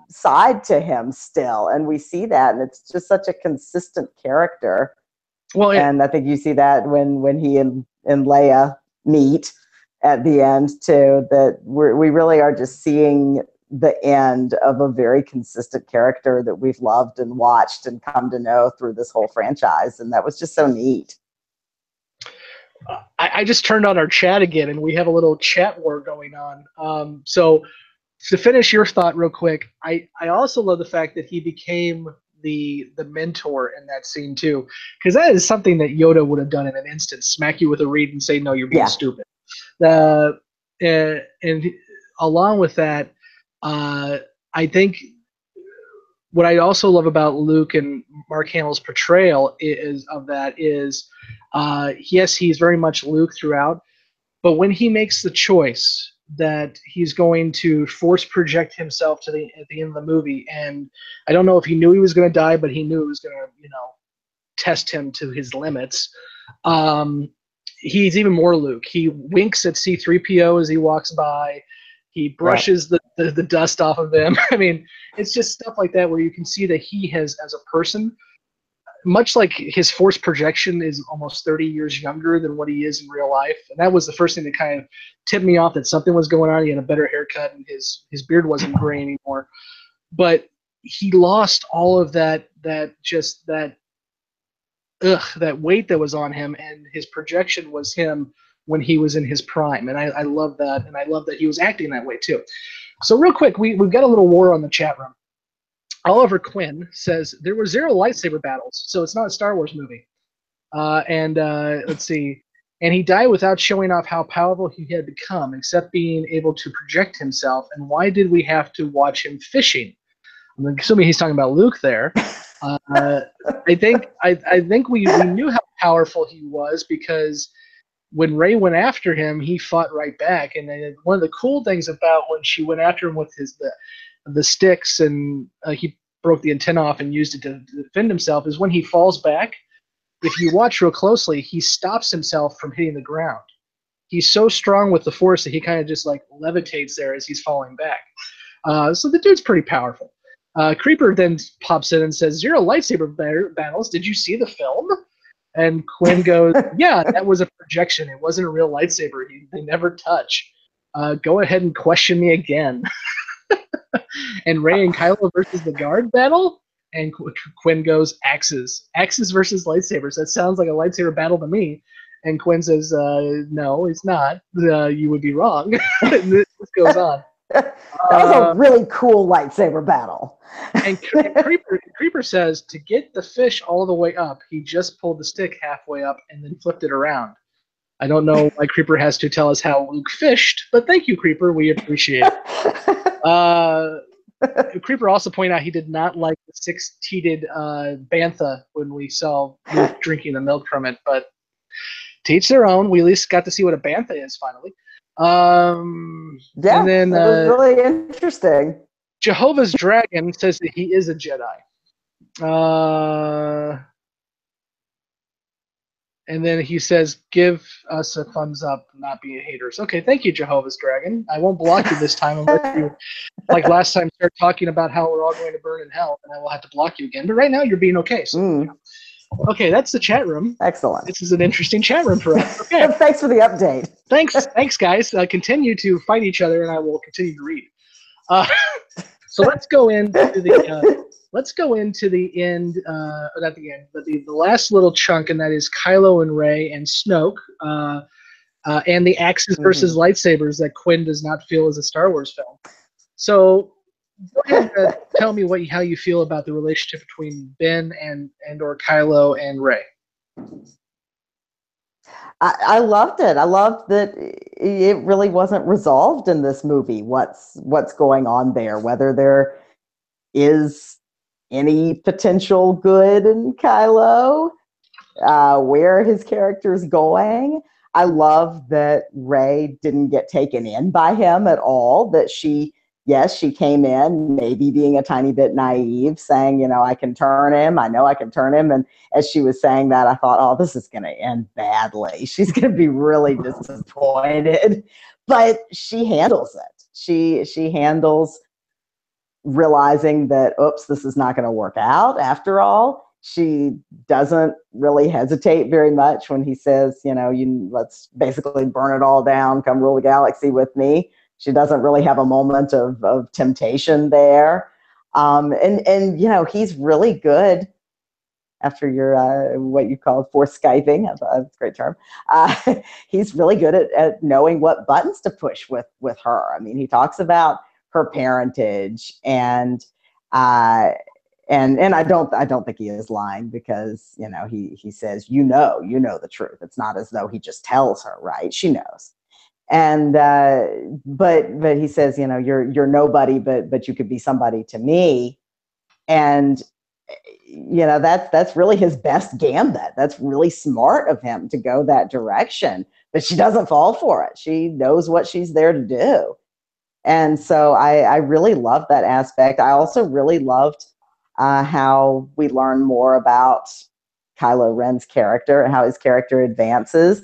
side to him still, and we see that, and it's just such a consistent character. Well, and I think you see that when he and Leia meet at the end too. That we really are just seeing the end of a very consistent character that we've loved and watched and come to know through this whole franchise, and that was just so neat. I just turned on our chat again, and we have a little chat war going on. So to finish your thought real quick, I also love the fact that he became the mentor in that scene too, because that is something that Yoda would have done in an instant: smack you with a reed and say, "No, you're being stupid." And along with that, I think what I also love about Luke and Mark Hamill's portrayal is yes, he's very much Luke throughout, but when he makes the choice that he's going to force project himself at the end of the movie, and I don't know if he knew he was going to die, but he knew it was going to, test him to his limits. He's even more Luke. He winks at C-3PO as he walks by. He brushes the dust off of them. I mean, it's just stuff like that where you can see that he has, as a person, much like his force projection is almost 30 years younger than what he is in real life. And that was the first thing that kind of tipped me off that something was going on. He had a better haircut and his beard wasn't gray anymore. But he lost all of that weight that was on him, and his projection was him when he was in his prime. And I love that, and I love that he was acting that way too. So real quick, we've got a little war on the chat room. Oliver Quinn says there were 0 lightsaber battles, so it's not a Star Wars movie. Let's see. And he died without showing off how powerful he had become, except being able to project himself. And why did we have to watch him fishing? I'm assuming he's talking about Luke there. I think we knew how powerful he was because when Rey went after him, he fought right back. And one of the cool things about when she went after him with the sticks and he broke the antenna off and used it to defend himself is when he falls back. If you watch real closely, he stops himself from hitting the ground. He's so strong with the force that he kind of just like levitates there as he's falling back. So the dude's pretty powerful. Creeper then pops in and says, 0 lightsaber battles. Did you see the film? And Quinn goes, yeah, that was a projection. It wasn't a real lightsaber. They never touch. Go ahead and question me again. And Rey and Kylo versus the guard battle. And Quinn goes, axes. Axes versus lightsabers. That sounds like a lightsaber battle to me. And Quinn says, no, it's not. You would be wrong. And this goes on. That was a really cool lightsaber battle. And Creeper says to get the fish all the way up, he just pulled the stick halfway up and then flipped it around. I don't know why Creeper has to tell us how Luke fished, but thank you, Creeper. We appreciate it. Creeper also pointed out he did not like the six-teated bantha when we saw Luke drinking the milk from it, but to each their own. We at least got to see what a bantha is finally. Yeah, and then, it was really interesting. Jehovah's Dragon says that he is a Jedi. And then he says, give us a thumbs up, not being haters. Okay, thank you, Jehovah's Dragon. I won't block you this time unless you, like last time, start talking about how we're all going to burn in hell, and I will have to block you again. But right now, you're being okay. So, okay, that's the chat room. Excellent. This is an interesting chat room for us. Okay. Thanks for the update. Thanks, guys. Continue to fight each other, and I will continue to read. So let's go into the end. Not the end, but the last little chunk, and that is Kylo and Rey and Snoke, and the axes versus lightsabers that Quinn does not feel is a Star Wars film. So go ahead and tell me how you feel about the relationship between Ben and or Kylo and Rey. I loved it. I loved that it really wasn't resolved in this movie. What's going on there? Whether there is any potential good in Kylo, where his character is going. I love that Rey didn't get taken in by him at all. That she came in maybe being a tiny bit naive, saying, I can turn him. I know I can turn him. And as she was saying that, I thought, oh, this is going to end badly. She's going to be really disappointed. But she handles it. She handles realizing that, oops, this is not going to work out after all. She doesn't really hesitate very much when he says, let's basically burn it all down, come rule the galaxy with me. She doesn't really have a moment of temptation there. And he's really good after your, what you call force Skyping. That's a great term. He's really good at knowing what buttons to push with her. I mean, he talks about her parentage and I don't think he is lying because, he says, the truth. It's not as though he just tells her, right? She knows. And but he says, you're nobody, but you could be somebody to me. And that's really his best gambit. That's really smart of him to go that direction. But she doesn't fall for it. She knows what she's there to do. And so I really loved that aspect. I also really loved how we learn more about Kylo Ren's character and how his character advances.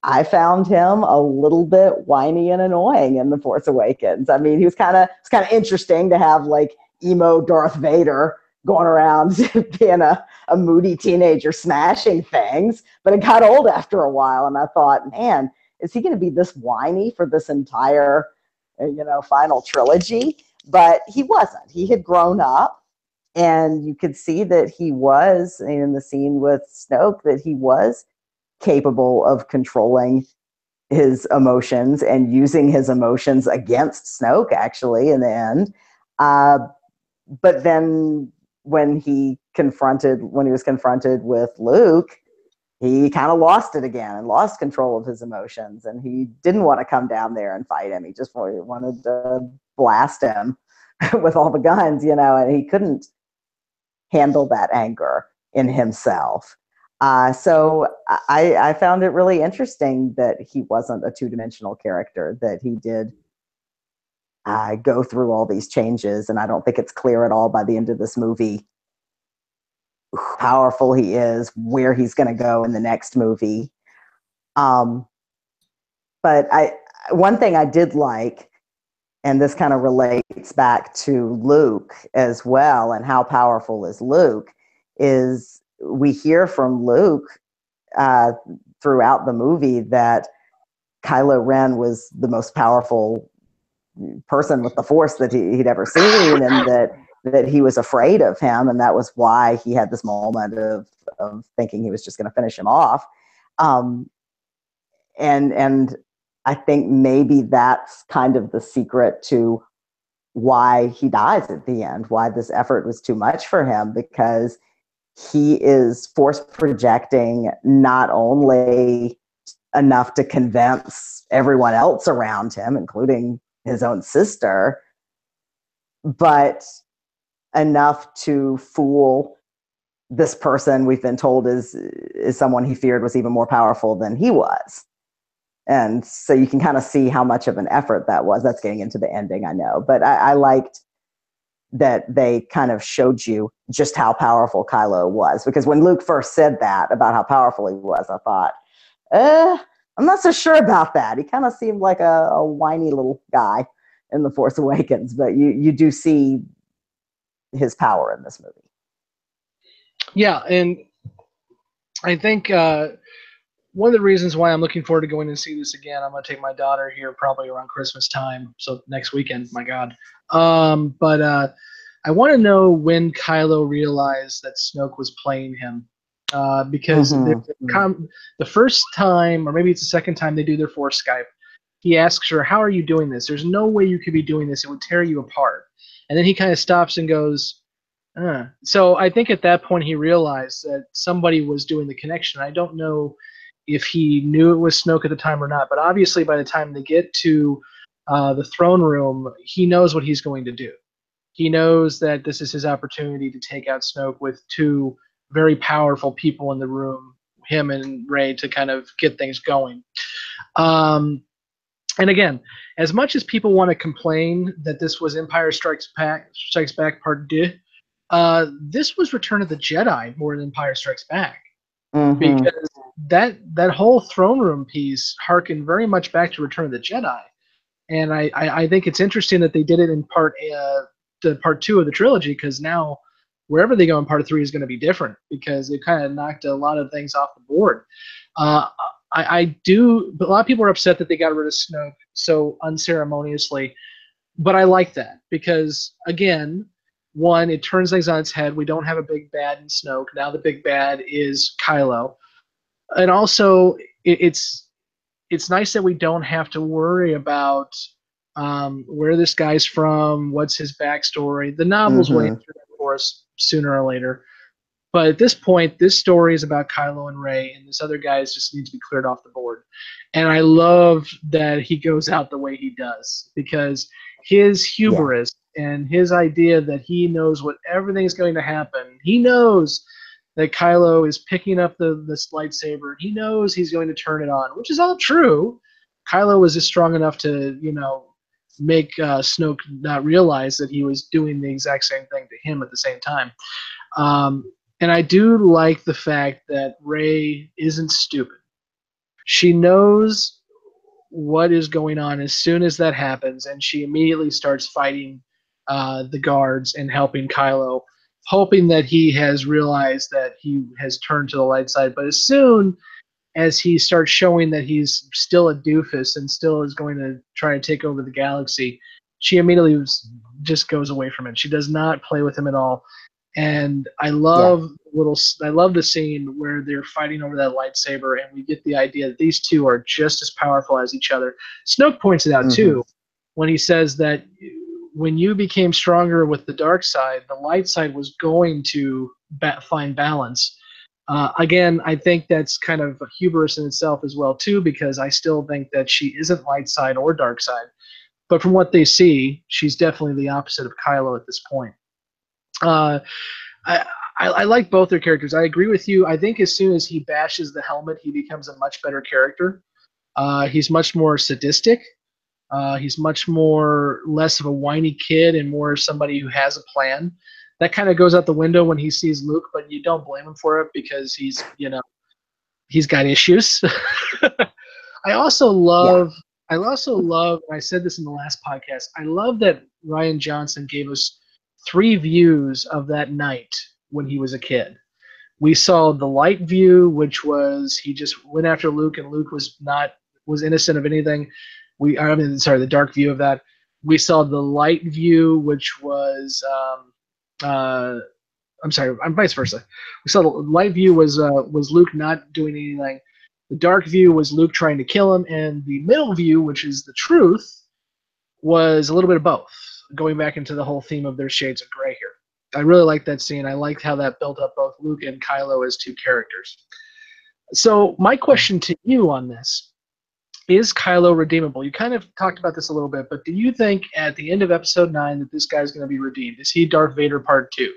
I found him a little bit whiny and annoying in The Force Awakens. I mean, he was kind of interesting to have like emo Darth Vader going around being a moody teenager smashing things, but it got old after a while. And I thought, man, is he going to be this whiny for this entire, final trilogy? But he wasn't. He had grown up, and you could see that he was, in the scene with Snoke, that he was capable of controlling his emotions and using his emotions against Snoke, actually, in the end. But then when he was confronted with Luke, he kind of lost it again and lost control of his emotions. And he didn't want to come down there and fight him. He just wanted to blast him with all the guns, and he couldn't handle that anger in himself. So I found it really interesting that he wasn't a two-dimensional character, that he did go through all these changes. And I don't think it's clear at all by the end of this movie how powerful he is, where he's going to go in the next movie. But one thing I did like, and this kind of relates back to Luke as well, and how powerful is Luke, is we hear from Luke throughout the movie that Kylo Ren was the most powerful person with the Force that he'd ever seen, and that he was afraid of him, and that was why he had this moment of thinking he was just going to finish him off. And I think maybe that's kind of the secret to why he dies at the end, why this effort was too much for him, because he is force projecting not only enough to convince everyone else around him, including his own sister, but enough to fool this person we've been told is someone he feared was even more powerful than he was. And so you can kind of see how much of an effort that was. That's getting into the ending, I know. But I liked that they kind of showed you just how powerful Kylo was. Because when Luke first said that about how powerful he was, I thought, I'm not so sure about that. He kind of seemed like a whiny little guy in The Force Awakens. But you do see his power in this movie. Yeah, and I think one of the reasons why I'm looking forward to going and see this again, I'm going to take my daughter here probably around Christmas time, so next weekend, my God. But I want to know when Kylo realized that Snoke was playing him. Because the first time, or maybe it's the second time they do their Force Skype, he asks her, how are you doing this? There's no way you could be doing this. It would tear you apart. And then he kind of stops and goes, So I think at that point he realized that somebody was doing the connection. I don't know if he knew it was Snoke at the time or not, but obviously by the time they get to the throne room, he knows what he's going to do. He knows that this is his opportunity to take out Snoke with two very powerful people in the room, him and Rey, to kind of get things going. And again, as much as people want to complain that this was Empire Strikes Back Part 2, this was Return of the Jedi more than Empire Strikes Back. Because that whole throne room piece harkened very much back to Return of the Jedi. And I think it's interesting that they did it in part 2 of the trilogy, because now wherever they go in part 3 is going to be different, because it kind of knocked a lot of things off the board. But a lot of people are upset that they got rid of Snoke so unceremoniously, but I like that because, again, one, it turns things on its head. We don't have a big bad in Snoke. Now the big bad is Kylo. And also, it's nice that we don't have to worry about where this guy's from, what's his backstory. The novels will answer that for us sooner or later. But at this point, this story is about Kylo and Rey, and this other guy just needs to be cleared off the board. And I love that he goes out the way he does, because his hubris and his idea that he knows what everything's going to happen. He knows that Kylo is picking up this lightsaber. He knows he's going to turn it on, which is all true. Kylo was just strong enough to, make Snoke not realize that he was doing the exact same thing to him at the same time. And I do like the fact that Rey isn't stupid. She knows what is going on as soon as that happens, and she immediately starts fighting the guards and helping Kylo, hoping that he has realized that he has turned to the light side. But as soon as he starts showing that he's still a doofus and still is going to try to take over the galaxy, she immediately just goes away from it. She does not play with him at all. And I love the scene where they're fighting over that lightsaber, and we get the idea that these two are just as powerful as each other. Snoke points it out too, when he says that when you became stronger with the dark side, the light side was going to find balance. Again, I think that's kind of a hubris in itself as well too, because I still think that she isn't light side or dark side. But from what they see, she's definitely the opposite of Kylo at this point. I like both their characters. I agree with you. I think as soon as he bashes the helmet, he becomes a much better character. He's much more sadistic. He's much less of a whiny kid and more somebody who has a plan. That kind of goes out the window when he sees Luke, but you don't blame him for it because he's got issues. I also love, and I said this in the last podcast, I love that Rian Johnson gave us 3 views of that night when he was a kid. We saw the light view, which was he just went after Luke, and Luke was innocent of anything. The dark view of that. We saw the light view, which was I'm sorry, I'm vice versa. We saw the light view was Luke not doing anything. The dark view was Luke trying to kill him, and the middle view, which is the truth, was a little bit of both, going back into the whole theme of their shades of gray here. I really liked that scene. I liked how that built up both Luke and Kylo as two characters. So my question to you on this, is Kylo redeemable? You kind of talked about this a little bit, but do you think at the end of Episode 9 that this guy's going to be redeemed? Is he Darth Vader Part 2?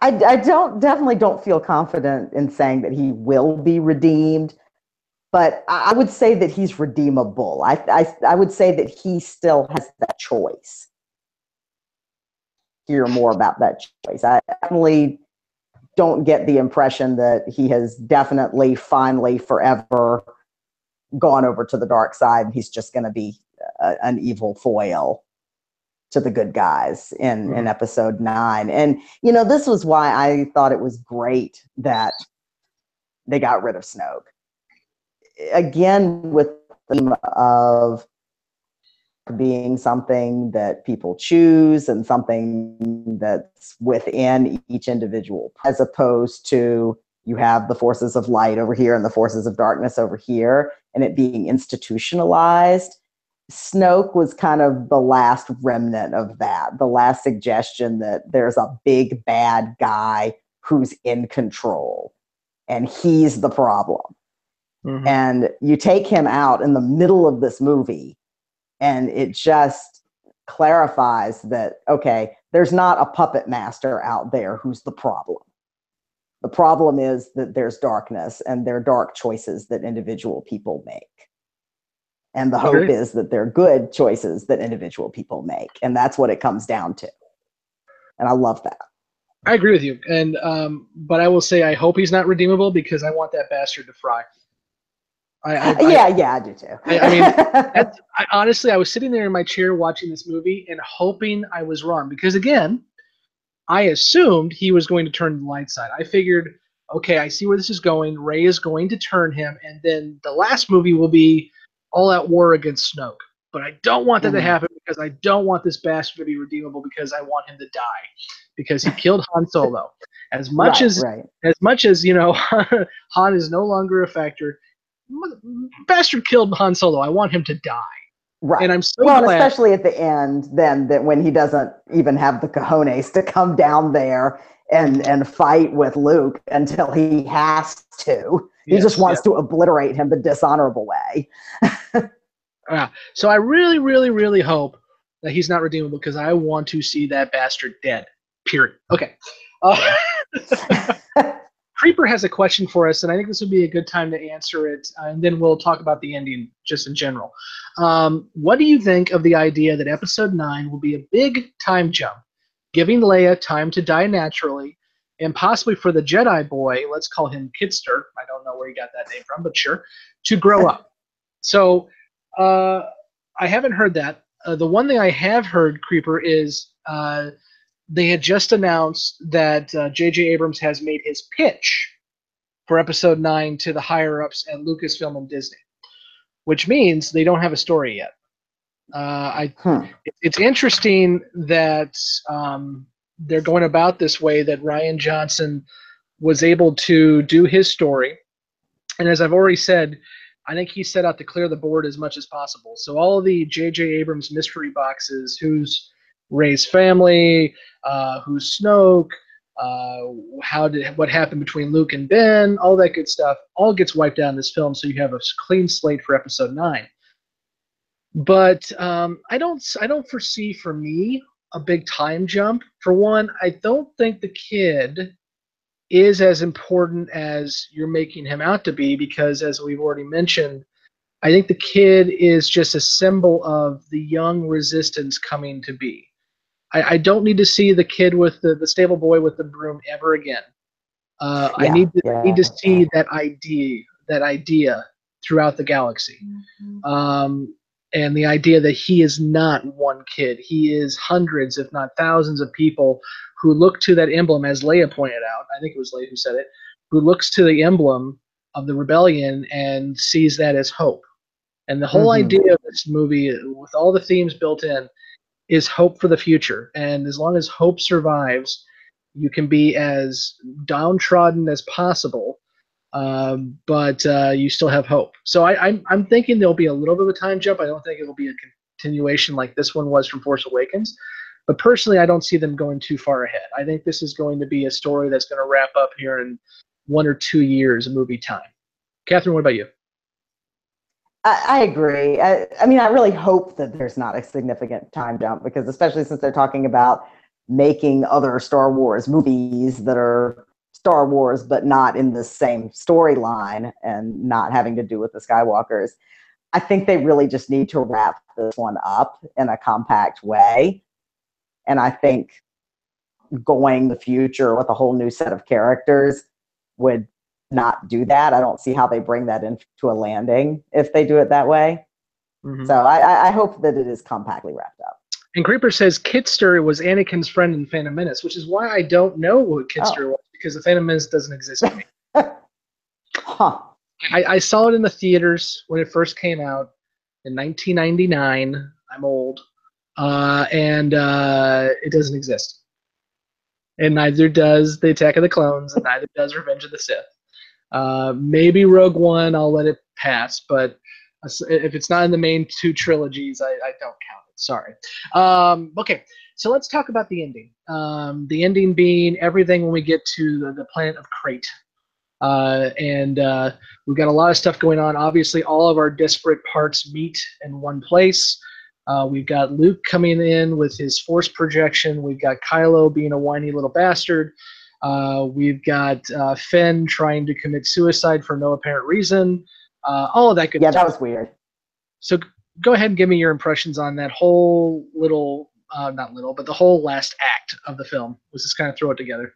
I definitely don't feel confident in saying that he will be redeemed, but I would say that he's redeemable. I would say that he still has that choice. Hear more about that choice. I definitely don't get the impression that he has definitely, finally, forever gone over to the dark side. He's just going to be an evil foil to the good guys in Episode 9. And, this was why I thought it was great that they got rid of Snoke. Again, with the theme of being something that people choose and something that's within each individual, as opposed to you have the forces of light over here and the forces of darkness over here, and it being institutionalized. Snoke was kind of the last remnant of that, the last suggestion that there's a big bad guy who's in control and he's the problem. Mm-hmm. And you take him out in the middle of this movie, and it just clarifies that, okay, there's not a puppet master out there who's the problem. The problem is that there's darkness, and there are dark choices that individual people make. And the hope is that they're good choices that individual people make. And that's what it comes down to. And I love that. I agree with you. And but I will say I hope he's not redeemable, because I want that bastard to fry. I do too. I mean, honestly, I was sitting there in my chair watching this movie and hoping I was wrong, because, again, I assumed he was going to turn the light side. I figured, okay, I see where this is going. Rey is going to turn him, and then the last movie will be all-out war against Snoke. But I don't want that to happen, because I don't want this bastard to be redeemable, because I want him to die, because he killed Han Solo. As much as Han is no longer a factor, bastard killed Han Solo. I want him to die. Right. And I'm so glad. Especially at the end, then, that when he doesn't even have the cojones to come down there and fight with Luke until he has to. He just wants to obliterate him the dishonorable way. So I really, really, really hope that he's not redeemable, because I want to see that bastard dead. Period. Okay. Creeper has a question for us, and I think this would be a good time to answer it, and then we'll talk about the ending just in general. What do you think of the idea that Episode 9 will be a big time jump, giving Leia time to die naturally, and possibly for the Jedi boy, let's call him Kidster, I don't know where he got that name from, but sure, to grow up? So I haven't heard that. The one thing I have heard, Creeper, is they had just announced that J.J. Abrams has made his pitch for Episode 9 to the higher-ups at Lucasfilm and Disney, which means they don't have a story yet. It's interesting that they're going about this way, that Rian Johnson was able to do his story. And as I've already said, I think he set out to clear the board as much as possible. So all of the J.J. Abrams mystery boxes, who's Rey's family, who's Snoke, what happened between Luke and Ben, all that good stuff, all gets wiped out in this film, so you have a clean slate for Episode 9. But I don't foresee, for me, a big time jump. For one, I don't think the kid is as important as you're making him out to be, because, as we've already mentioned, I think the kid is just a symbol of the young resistance coming to be. I don't need to see the kid with the stable boy with the broom ever again. I need to see that idea throughout the galaxy. Mm-hmm. And the idea that he is not one kid. He is hundreds, if not thousands, of people who look to that emblem, as Leia pointed out. I think it was Leia who said it, who looks to the emblem of the rebellion and sees that as hope. And the whole idea of this movie, with all the themes built in, is hope for the future. And as long as hope survives, you can be as downtrodden as possible, but you still have hope. So I'm thinking there'll be a little bit of a time jump. I don't think it'll be a continuation like this one was from Force Awakens. But personally, I don't see them going too far ahead. I think this is going to be a story that's going to wrap up here in 1 or 2 years of movie time. Catherine, what about you? I agree. I mean, I really hope that there's not a significant time jump, because especially since they're talking about making other Star Wars movies that are Star Wars, but not in the same storyline and not having to do with the Skywalkers. I think they really just need to wrap this one up in a compact way. And I think going the future with a whole new set of characters would not do that. I don't see how they bring that into a landing if they do it that way. Mm-hmm. So I hope that it is compactly wrapped up. And Creeper says Kitster was Anakin's friend in Phantom Menace, which is why I don't know what Kitster was, because the Phantom Menace doesn't exist to me. Huh. I saw it in the theaters when it first came out in 1999. I'm old. And it doesn't exist. And neither does the Attack of the Clones, and neither does Revenge of the Sith. Maybe Rogue One, I'll let it pass, but if it's not in the main two trilogies, I don't count it. Sorry. Okay, so let's talk about the ending. The ending being everything when we get to the planet of Crate. And we've got a lot of stuff going on. Obviously, all of our disparate parts meet in one place. We've got Luke coming in with his force projection. We've got Kylo being a whiny little bastard. We've got Finn trying to commit suicide for no apparent reason. All of that good stuff. Yeah, that was weird. So go ahead and give me your impressions on that whole little, not little, but the whole last act of the film. Let's just kind of throw it together.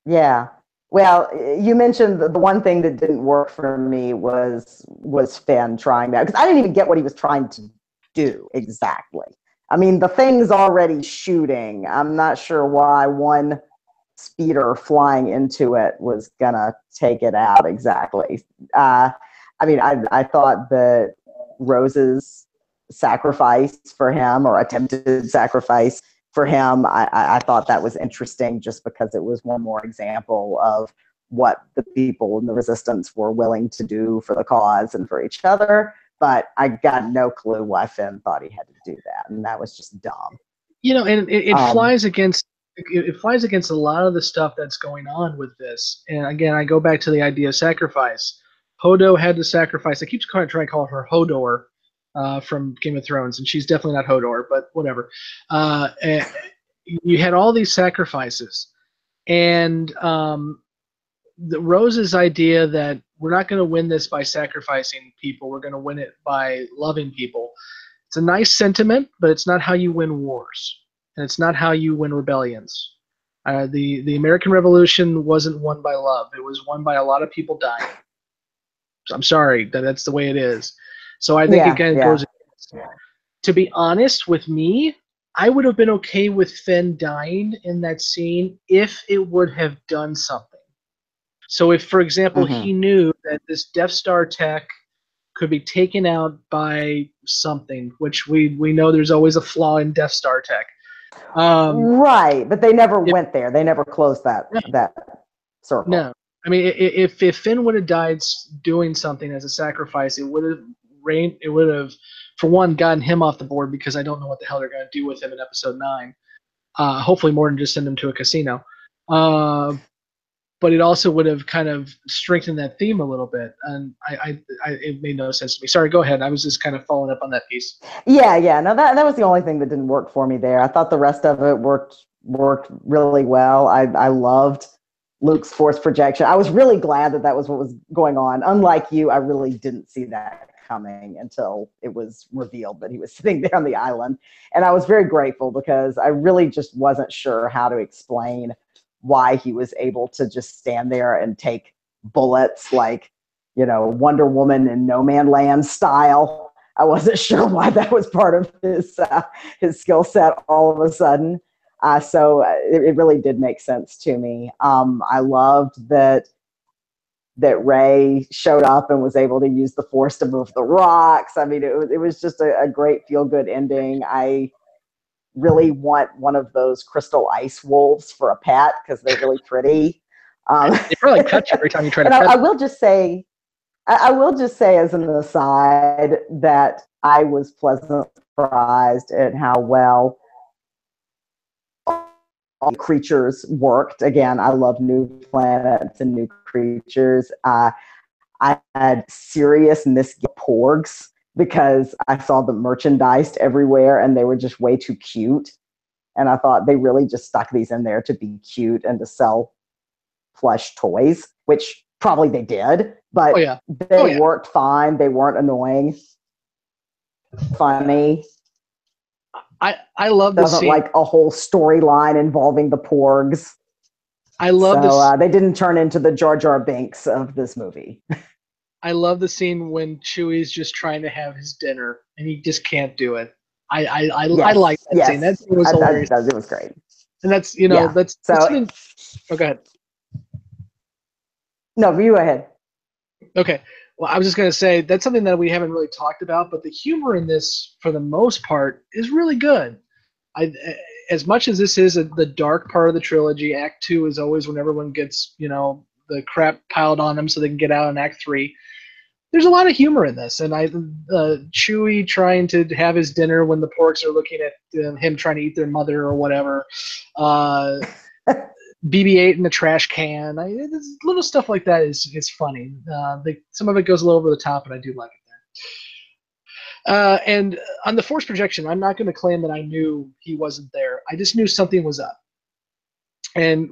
Yeah. Well, you mentioned the one thing that didn't work for me was Finn trying that, because I didn't even get what he was trying to do exactly. I mean, the thing's already shooting. I'm not sure why one speeder flying into it was gonna take it out exactly. I mean, I thought that Rose's sacrifice for him, or attempted sacrifice for him, I thought that was interesting, just because it was one more example of what the people in the Resistance were willing to do for the cause and for each other. But I got no clue why Finn thought he had to do that, and that was just dumb. You know, and it flies against a lot of the stuff that's going on with this. And again, I go back to the idea of sacrifice. Hodo had to sacrifice. I keep trying to call her Hodor from Game of Thrones, and she's definitely not Hodor, but whatever. And you had all these sacrifices, and Rose's idea that we're not going to win this by sacrificing people. We're going to win it by loving people. It's a nice sentiment, but it's not how you win wars, and it's not how you win rebellions. The American Revolution wasn't won by love. It was won by a lot of people dying. So I'm sorry, that's the way it is. So I think it kind of goes. To be honest with me, I would have been okay with Finn dying in that scene if it would have done something. So if, for example, he knew that this Death Star tech could be taken out by something, which we know there's always a flaw in Death Star tech. Right, but they never went there. They never closed that circle. No. I mean, if Finn would have died doing something as a sacrifice, it would have, for one, gotten him off the board, because I don't know what the hell they're going to do with him in Episode 9. Hopefully more than just send him to a casino. But it also would have kind of strengthened that theme a little bit, and it made no sense to me. Sorry, go ahead. I was just kind of following up on that piece. Yeah. No, that was the only thing that didn't work for me there. I thought the rest of it worked really well. I loved Luke's force projection. I was really glad that was what was going on. Unlike you, I really didn't see that coming until it was revealed that he was sitting there on the island, and I was very grateful, because I really just wasn't sure how to explain why he was able to just stand there and take bullets like, Wonder Woman in No Man Land style. I wasn't sure why that was part of his skill set all of a sudden. So it really did make sense to me. I loved that that Rey showed up and was able to use the Force to move the rocks. I mean, it was just a great feel-good ending. I really want one of those crystal ice wolves for a pet because they're really pretty. They probably cut you every time you try to and pet I will just say, as an aside, that I was pleasantly surprised at how well all the creatures worked. Again, I love new planets and new creatures. I had serious misgivings porgs because I saw them merchandised everywhere and they were just way too cute. And I thought they really just stuck these in there to be cute and to sell plush toys, which probably they did, but they worked fine. They weren't annoying, funny. I love this scene. Like a whole storyline involving the porgs. I love this. They didn't turn into the Jar Jar Binks of this movie. I love the scene when Chewie's just trying to have his dinner and he just can't do it. I like that scene. That was hilarious. It was great. And that's that's something. Oh, go ahead. No, you go ahead. Okay. Well, I was just going to say that's something that we haven't really talked about, but the humor in this, for the most part, is really good. As much as this is the dark part of the trilogy, Act 2 is always when everyone gets, the crap piled on them so they can get out in Act 3. There's a lot of humor in this, and Chewie trying to have his dinner when the porks are looking at him trying to eat their mother or whatever. BB-8 in the trash can. Little stuff like that is funny. Some of it goes a little over the top, and I do like it there. And on the Force projection, I'm not going to claim that I knew he wasn't there. I just knew something was up. And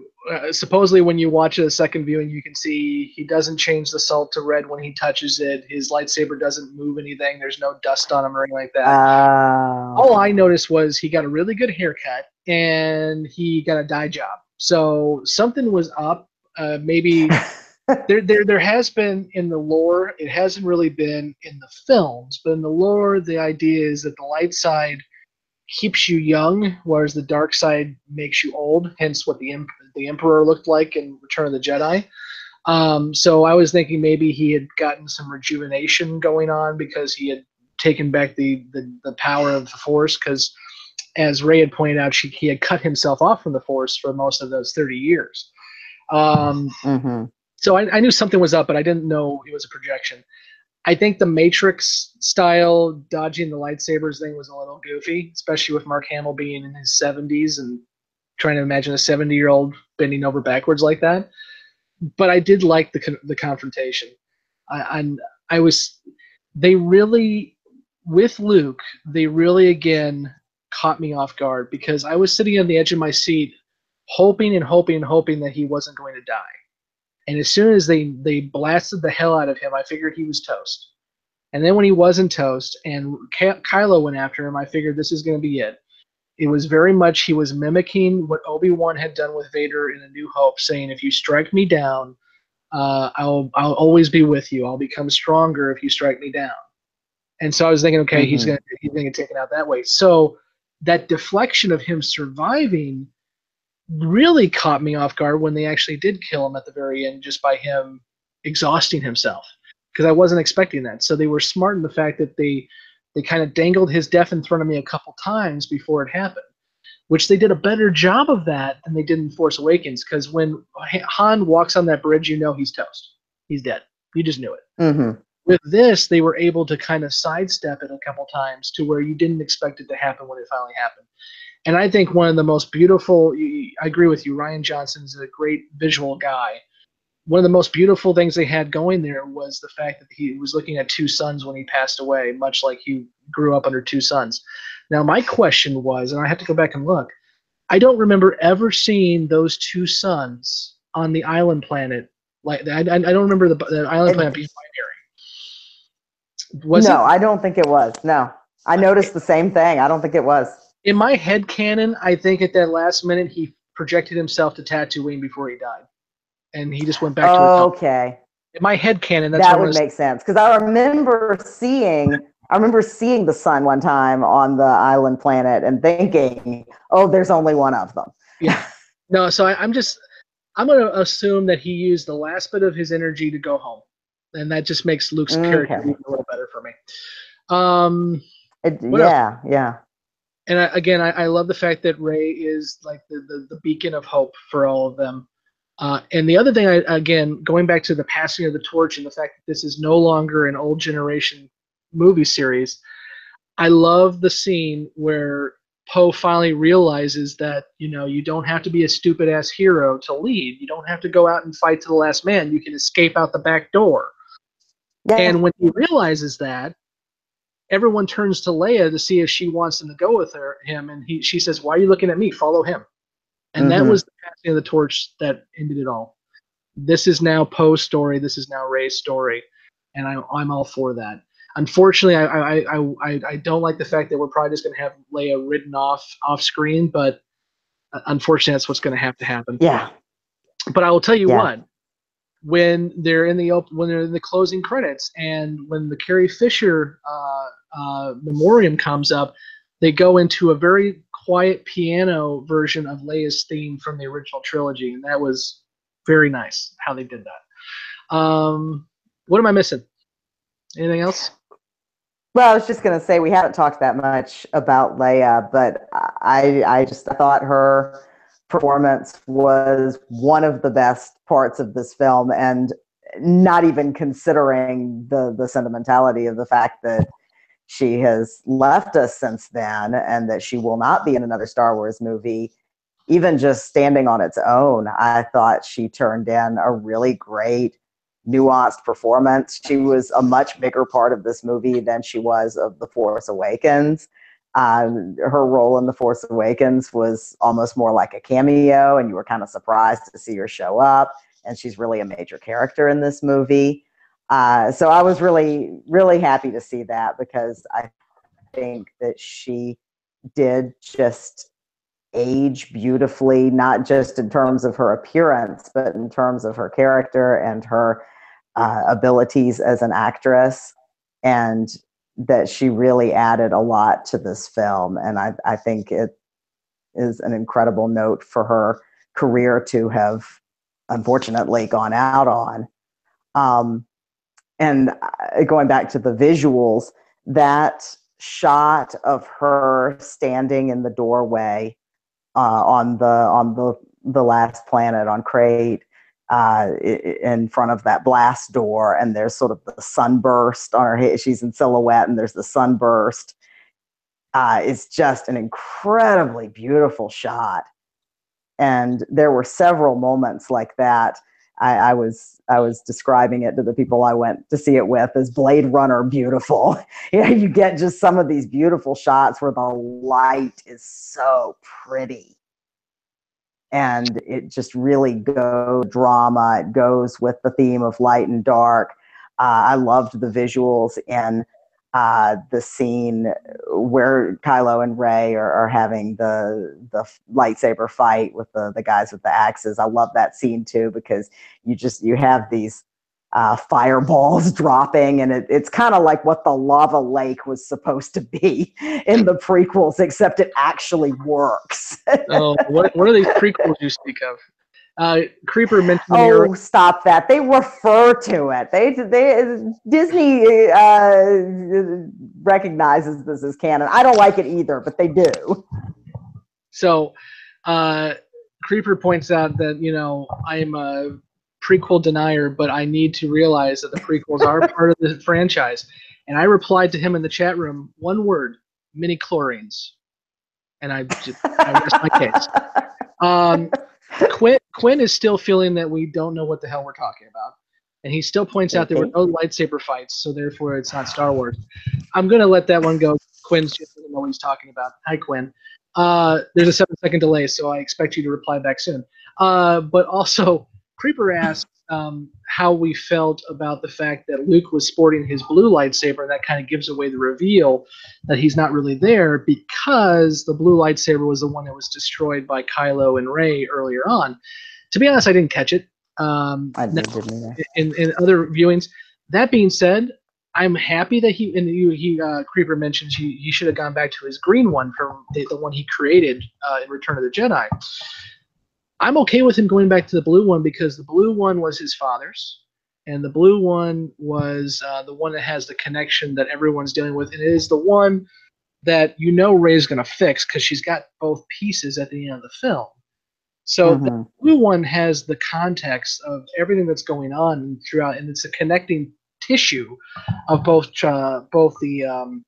supposedly when you watch a second viewing, you can see he doesn't change the salt to red when he touches it. His lightsaber doesn't move anything. There's no dust on him or anything like that. All I noticed was he got a really good haircut and he got a dye job. So something was up. Maybe there has been in the lore. It hasn't really been in the films, but in the lore, the idea is that the light side keeps you young, whereas the dark side makes you old. Hence, what the Emperor looked like in Return of the Jedi. So I was thinking maybe he had gotten some rejuvenation going on because he had taken back the power of the Force. Because as Rey had pointed out, he had cut himself off from the Force for most of those 30 years. So I knew something was up, but I didn't know it was a projection. I think the Matrix style dodging the lightsabers thing was a little goofy, especially with Mark Hamill being in his 70s and trying to imagine a 70-year-old bending over backwards like that. But I did like the confrontation. They really, with Luke, they really again caught me off guard because I was sitting on the edge of my seat hoping and hoping and hoping that he wasn't going to die. And as soon as they blasted the hell out of him, I figured he was toast. And then when he wasn't toast and Kylo went after him, I figured this is going to be it. It was very much he was mimicking what Obi-Wan had done with Vader in A New Hope, saying, if you strike me down, I'll always be with you. I'll become stronger if you strike me down. And so I was thinking, okay, he's going to get taken out that way. So that deflection of him surviving really caught me off guard when they actually did kill him at the very end just by him exhausting himself, because I wasn't expecting that. So they were smart in the fact that they kind of dangled his death in front of me a couple times before it happened, which they did a better job of that than they did in Force Awakens, because when Han walks on that bridge, you know he's toast. He's dead. You just knew it. With this, they were able to kind of sidestep it a couple times to where you didn't expect it to happen when it finally happened. And I think one of the most beautiful, I agree with you, Rian Johnson is a great visual guy. One of the most beautiful things they had going there was the fact that he was looking at two sons when he passed away, much like he grew up under two sons. Now, my question was, and I have to go back and look, I don't remember ever seeing those two sons on the island planet. Like I don't remember the island planet being binary. I don't think it was. No. I noticed the same thing. I don't think it was. In my head canon, I think at that last minute he projected himself to Tatooine before he died, and he just went back to his home. Okay. In my head canon, that would make sense, because I remember seeing the sun one time on the island planet and thinking, "Oh, there's only one of them." Yeah. No, so I'm just I'm going to assume that he used the last bit of his energy to go home, and that just makes Luke's character Okay. even a little better for me. What else? Yeah, yeah. And I love the fact that Rey is like the beacon of hope for all of them. And the other thing, again, going back to the passing of the torch and the fact that this is no longer an old generation movie series, I love the scene where Poe finally realizes that, you don't have to be a stupid ass hero to lead. You don't have to go out and fight to the last man. You can escape out the back door. Yeah. And when he realizes that, everyone turns to Leia to see if she wants him to go with him, and she says, "Why are you looking at me? Follow him." And that Mm-hmm. was the passing of the torch that ended it all. This is now Poe's story. This is now Rey's story, and I'm all for that. Unfortunately, I don't like the fact that we're probably just going to have Leia ridden off screen, but unfortunately, that's what's going to have to happen. Yeah. But I will tell you Yeah. what: when they're in the closing credits, and when the Carrie Fisher memoriam comes up, they go into a very quiet piano version of Leia's theme from the original trilogy, and that was very nice how they did that. What am I missing? Anything else? Well, I was just going to say we haven't talked that much about Leia, but I thought her performance was one of the best parts of this film, and not even considering the sentimentality of the fact that she has left us since then and that she will not be in another Star Wars movie. Even just standing on its own, I thought she turned in a really great nuanced performance. She was a much bigger part of this movie than she was of The Force Awakens. Her role in The Force Awakens was almost more like a cameo, and you were kind of surprised to see her show up. And she's really a major character in this movie. So I was really, really happy to see that, because I think that she did just age beautifully, not just in terms of her appearance, but in terms of her character and her abilities as an actress, and that she really added a lot to this film. And I think it is an incredible note for her career to have unfortunately gone out on. And going back to the visuals, that shot of her standing in the doorway on the last planet on Crate, in front of that blast door, and there's sort of the sunburst on her head. She's in silhouette, and there's the sunburst. It's just an incredibly beautiful shot, and there were several moments like that. I was describing it to the people I went to see it with as Blade Runner beautiful. You get just some of these beautiful shots where the light is so pretty, and it just really goes drama. It goes with the theme of light and dark. I loved the visuals in the scene where Kylo and Rey are having the lightsaber fight with the guys with the axes. I love that scene too, because you have these fireballs dropping, and it's kind of like what the lava lake was supposed to be in the prequels, except it actually works. Oh, what are these prequels you speak of? Creeper mentioned to me earlier. Oh, stop that! They refer to it. Disney recognizes this as canon. I don't like it either, but they do. So, Creeper points out that I'm a prequel denier, but I need to realize that the prequels are part of the franchise. And I replied to him in the chat room, one word: mini chlorines. And I rest my case. Quinn is still feeling that we don't know what the hell we're talking about, and he still points out there were no lightsaber fights, so therefore it's not Star Wars. I'm gonna let that one go. Quinn's just doesn't know what he's talking about. Hi, Quinn. There's a 7-second delay, so I expect you to reply back soon. But also, Creeper asked how we felt about the fact that Luke was sporting his blue lightsaber, and that kind of gives away the reveal that he's not really there, because the blue lightsaber was the one that was destroyed by Kylo and Rey earlier on. To be honest, I didn't catch it. I didn't either. In other viewings. That being said, I'm happy that Creeper mentions he should have gone back to his green one from the one he created in Return of the Jedi. I'm okay with him going back to the blue one because the blue one was his father's, and the blue one was the one that has the connection that everyone's dealing with. And it is the one that Rey's going to fix because she's got both pieces at the end of the film. So the blue one has the context of everything that's going on throughout, and it's a connecting tissue of both the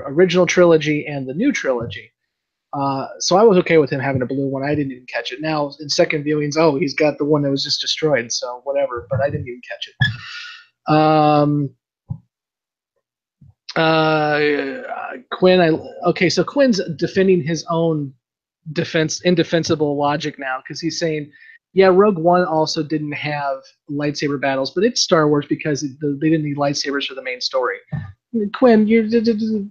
original trilogy and the new trilogy. So I was okay with him having a blue one. I didn't even catch it. Now in second viewings, he's got the one that was just destroyed. So whatever, but I didn't even catch it. Quinn. So Quinn's defending his own indefensible logic now because he's saying, yeah, Rogue One also didn't have lightsaber battles, but it's Star Wars because they didn't need lightsabers for the main story. Quinn, you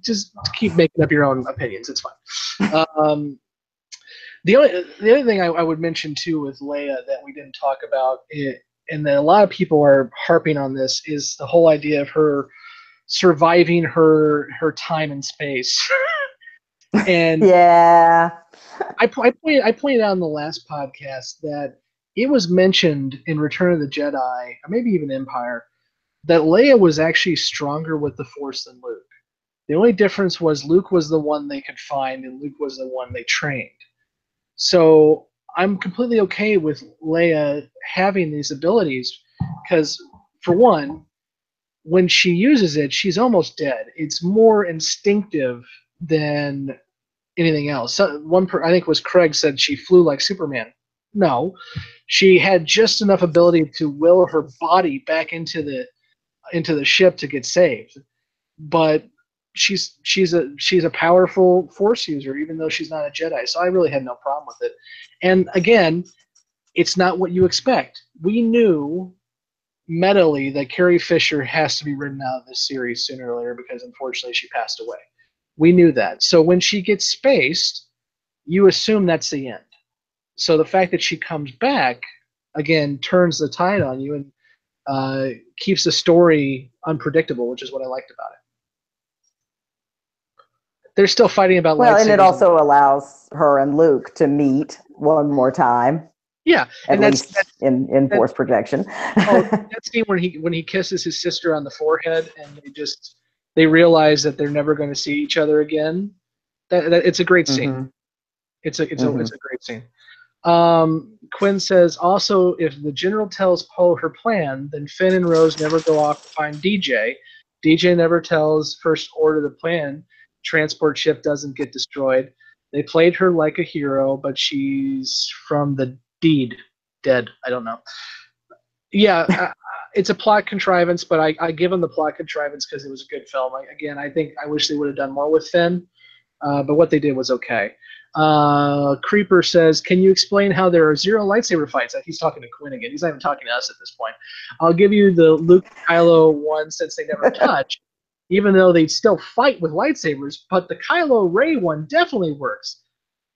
just keep making up your own opinions. It's fine. The other thing I would mention too with Leia that we didn't talk about, and that a lot of people are harping on this, is the whole idea of her surviving her time and space. And yeah, I pointed out in the last podcast that it was mentioned in Return of the Jedi, or maybe even Empire, that Leia was actually stronger with the Force than Luke. The only difference was Luke was the one they could find, and Luke was the one they trained. So I'm completely okay with Leia having these abilities because, for one, when she uses it, she's almost dead. It's more instinctive than anything else. So I think it was Craig said she flew like Superman. No, she had just enough ability to will her body back into the ship to get saved. But she's a powerful Force user, even though she's not a Jedi. So I really had no problem with it. And again, it's not what you expect. We knew mentally that Carrie Fisher has to be written out of this series sooner or later because unfortunately she passed away. We knew that. So when she gets spaced, you assume that's the end. So the fact that she comes back, again, turns the tide on you and keeps the story unpredictable, which is what I liked about it. They're still fighting about lightsabers. And it also allows her and Luke to meet one more time. Yeah, at least in Force projection. That scene when he kisses his sister on the forehead and they realize that they're never going to see each other again. That it's a great scene. Mm-hmm. It's a great scene. Quinn says also, if the general tells Poe her plan, then Finn and Rose never go off to find DJ. DJ never tells First Order the plan. Transport ship doesn't get destroyed. They played her like a hero, but she's from the dead. I don't know. Yeah, it's a plot contrivance, but I give them the plot contrivance because it was a good film. I wish they would have done more with Finn, but what they did was okay. Creeper says, can you explain how there are 0 lightsaber fights? He's talking to Quinn again. He's not even talking to us at this point. I'll give you the Luke Kylo one since they never touch, even though they still fight with lightsabers, but the Kylo Rey one definitely works.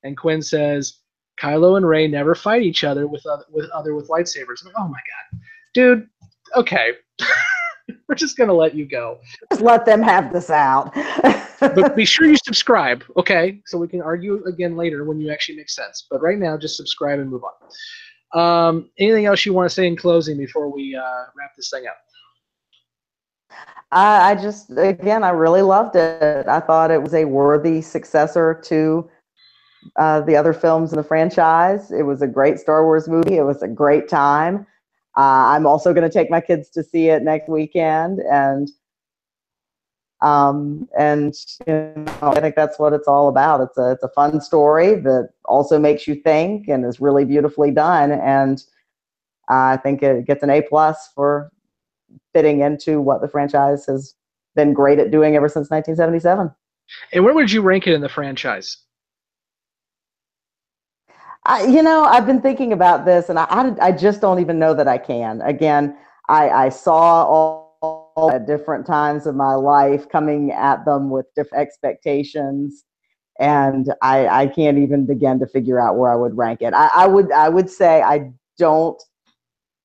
And Quinn says, Kylo and Rey never fight each other with lightsabers. I'm like, oh my god, dude. Okay, we're just gonna let you go. Just let them have this out. But be sure you subscribe, okay? So we can argue again later when you actually make sense. But right now, just subscribe and move on. Anything else you want to say in closing before we wrap this thing up? I really loved it. I thought it was a worthy successor to the other films in the franchise. It was a great Star Wars movie. It was a great time. I'm also going to take my kids to see it next weekend, and I think that's what it's all about. It's a fun story that also makes you think and is really beautifully done. And I think it gets an A+ for fitting into what the franchise has been great at doing ever since 1977. And where would you rank it in the franchise? I've been thinking about this, and I just don't even know that I can. Again, I saw all at different times of my life coming at them with different expectations, and I can't even begin to figure out where I would rank it. I would say I don't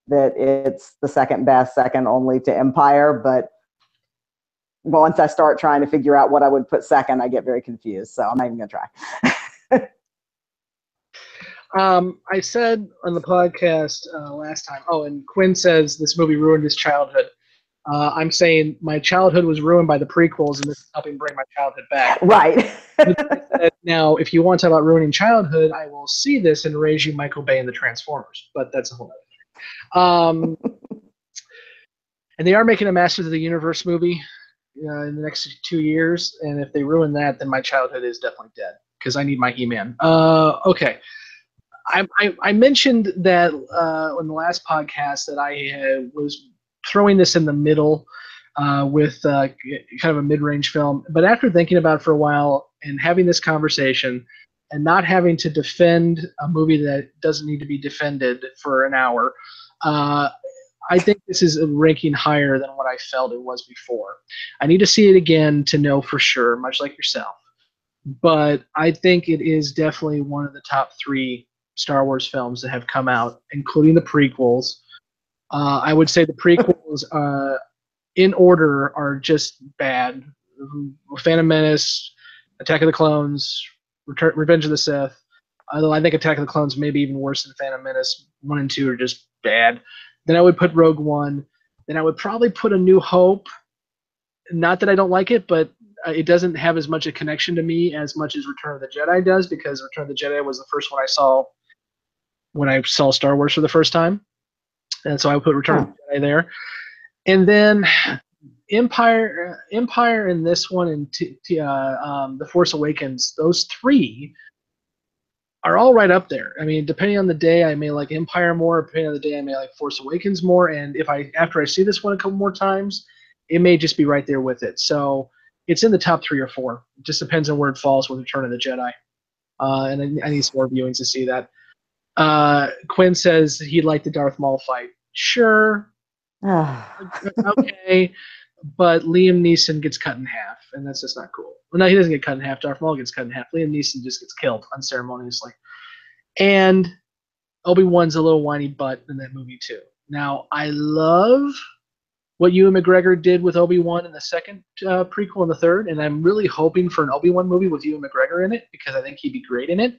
that it's the second best, second only to Empire, but once I start trying to figure out what I would put second, I get very confused. So I'm not even gonna try. I said on the podcast last time. Oh, and Quinn says this movie ruined his childhood. I'm saying my childhood was ruined by the prequels, and this is helping bring my childhood back. Right. Now, if you want to talk about ruining childhood, I will see this and raise you Michael Bay and the Transformers, but that's a whole other thing. And they are making a Masters of the Universe movie in the next 2 years, and if they ruin that, then my childhood is definitely dead because I need my He-Man. Okay. I mentioned that on the last podcast that I was throwing this in the middle with kind of a mid-range film. But after thinking about it for a while and having this conversation and not having to defend a movie that doesn't need to be defended for an hour, I think this is ranking higher than what I felt it was before. I need to see it again to know for sure, much like yourself. But I think it is definitely one of the top 3 Star Wars films that have come out, including the prequels. I would say the prequels, in order, are just bad. Phantom Menace, Attack of the Clones, Revenge of the Sith. Although I think Attack of the Clones may be even worse than Phantom Menace. 1 and 2 are just bad. Then I would put Rogue One. Then I would probably put A New Hope. Not that I don't like it, but it doesn't have as much a connection to me as much as Return of the Jedi does, because Return of the Jedi was the first one I saw when I saw Star Wars for the first time. And so I would put Return of the Jedi there. And then Empire in this one, and The Force Awakens, those 3 are all right up there. I mean, depending on the day, I may like Empire more. Depending on the day, I may like Force Awakens more. And after I see this one a couple more times, it may just be right there with it. So it's in the top 3 or 4. It just depends on where it falls with Return of the Jedi. And I need some more viewings to see that. Quinn says he liked the Darth Maul fight. Sure. Okay. But Liam Neeson gets cut in half, and that's just not cool. Well, no, he doesn't get cut in half. Darth Maul gets cut in half. Liam Neeson just gets killed unceremoniously. And Obi-Wan's a little whiny butt in that movie, too. Now, I love what Ewan McGregor did with Obi-Wan in the second prequel and the third, and I'm really hoping for an Obi-Wan movie with Ewan McGregor in it, because I think he'd be great in it.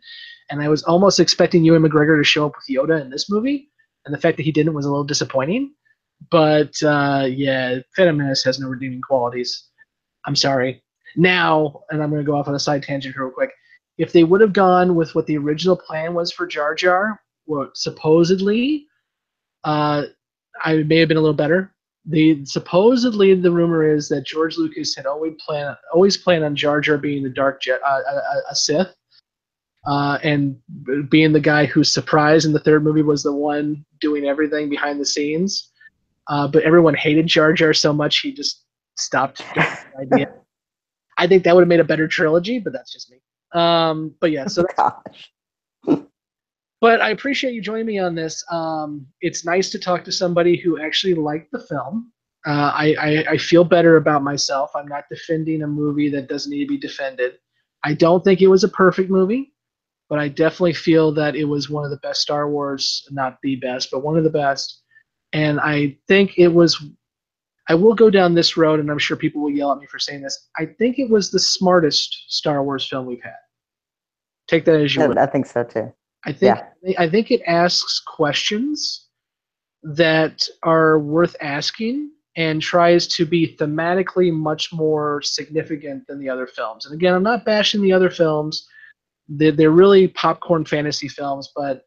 And I was almost expecting Ewan McGregor to show up with Yoda in this movie, and the fact that he didn't was a little disappointing. But yeah, Phantom Menace has no redeeming qualities. I'm sorry. Now, and I'm going to go off on a side tangent real quick. If they would have gone with what the original plan was for Jar Jar, what supposedly, I may have been a little better. Supposedly the rumor is that George Lucas had always planned on Jar Jar being the Dark a Sith, and being the guy who's surprised in the third movie was the one doing everything behind the scenes. But everyone hated Jar Jar so much he just stopped doing the idea. I think that would have made a better trilogy, but that's just me. But yeah, so Gosh. But I appreciate you joining me on this. It's nice to talk to somebody who actually liked the film. I feel better about myself. I'm not defending a movie that doesn't need to be defended. I don't think it was a perfect movie, but I definitely feel that it was one of the best Star Wars, not the best, but one of the best. And I think it was, I will go down this road, and I'm sure people will yell at me for saying this. I think it was the smartest Star Wars film we've had. Take that as you will. I think so too. I think it asks questions that are worth asking and tries to be thematically much more significant than the other films. And again, I'm not bashing the other films. They're really popcorn fantasy films, but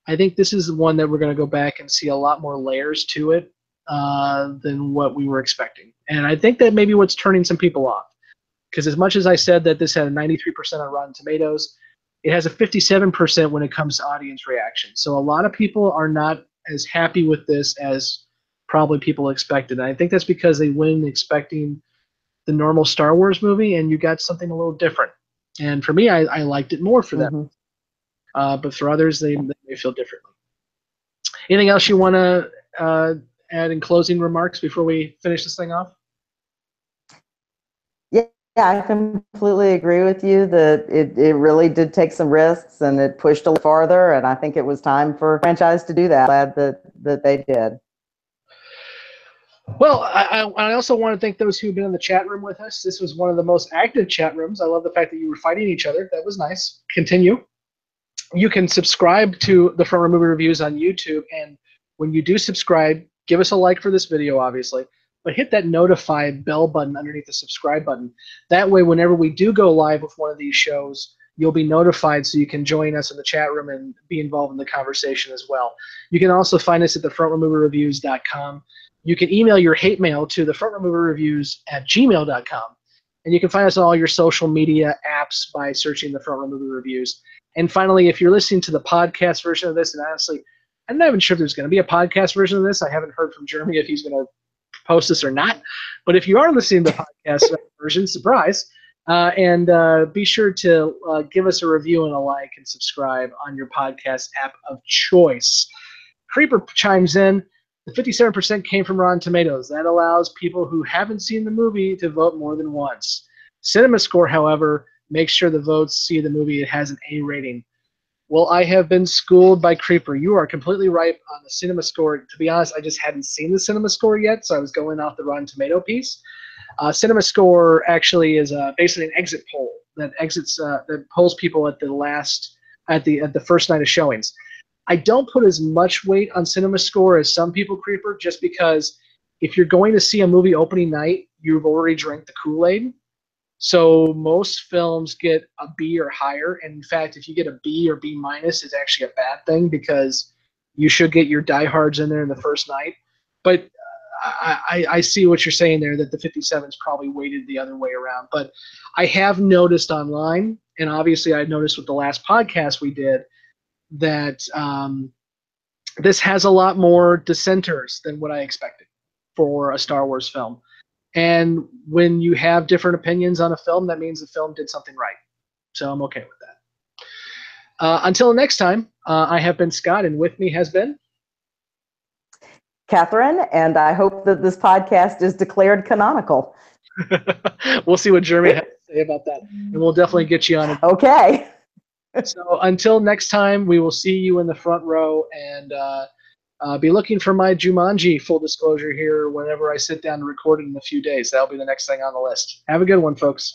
I think this is one that we're going to go back and see a lot more layers to it than what we were expecting. And I think that maybe what's turning some people off. Because as much as I said that this had a 93% on Rotten Tomatoes, it has a 57% when it comes to audience reaction. So a lot of people are not as happy with this as probably people expected. And I think that's because they went expecting the normal Star Wars movie, and you got something a little different. And for me, I liked it more for them. But for others, they may feel differently. Anything else you want to add in closing remarks before we finish this thing off? Yeah, I completely agree with you that it really did take some risks, and it pushed a little farther, and I think it was time for a franchise to do that. Glad that they did. Well, I also want to thank those who've been in the chat room with us. This was one of the most active chat rooms. I love the fact that you were fighting each other. That was nice. Continue. You can subscribe to the Front Row Movie Reviews on YouTube, and when you do subscribe, give us a like for this video, obviously, but hit that notify bell button underneath the subscribe button. That way, whenever we do go live with one of these shows, you'll be notified so you can join us in the chat room and be involved in the conversation as well. You can also find us at thefrontrowmoviereviews.com. You can email your hate mail to thefrontrowmoviereviews@gmail.com. And you can find us on all your social media apps by searching the Front Row Movie Reviews. And finally, if you're listening to the podcast version of this, and honestly, I'm not even sure if there's going to be a podcast version of this. I haven't heard from Jeremy if he's going to post this or not. But if you are listening to the podcast version, surprise, and be sure to give us a review and a like and subscribe on your podcast app of choice. Creeper chimes in. The 57% came from Rotten Tomatoes. That allows people who haven't seen the movie to vote more than once. CinemaScore, however, makes sure the votes see the movie. It has an A rating. Well, I have been schooled by Creeper. You are completely right on the CinemaScore. To be honest, I just hadn't seen the CinemaScore yet, so I was going off the Rotten Tomato piece. CinemaScore actually is basically an exit poll that polls people at the first night of showings. I don't put as much weight on CinemaScore as some people, Creeper, just because if you're going to see a movie opening night, you've already drank the Kool-Aid. So most films get a B or higher. And in fact, if you get a B or B minus, it's actually a bad thing because you should get your diehards in there in the first night. But I see what you're saying there, that the 57 is probably weighted the other way around. But I have noticed online, and obviously I noticed with the last podcast we did, that this has a lot more dissenters than what I expected for a Star Wars film. And when you have different opinions on a film, that means the film did something right. So I'm okay with that. Until next time, I have been Scott, and with me has been Catherine, and I hope that this podcast is declared canonical. We'll see what Jeremy has to say about that, and we'll definitely get you on it. Okay. So until next time, we will see you in the front row, and be looking for my Jumanji full disclosure here whenever I sit down to record it in a few days. That'll be the next thing on the list. Have a good one, folks.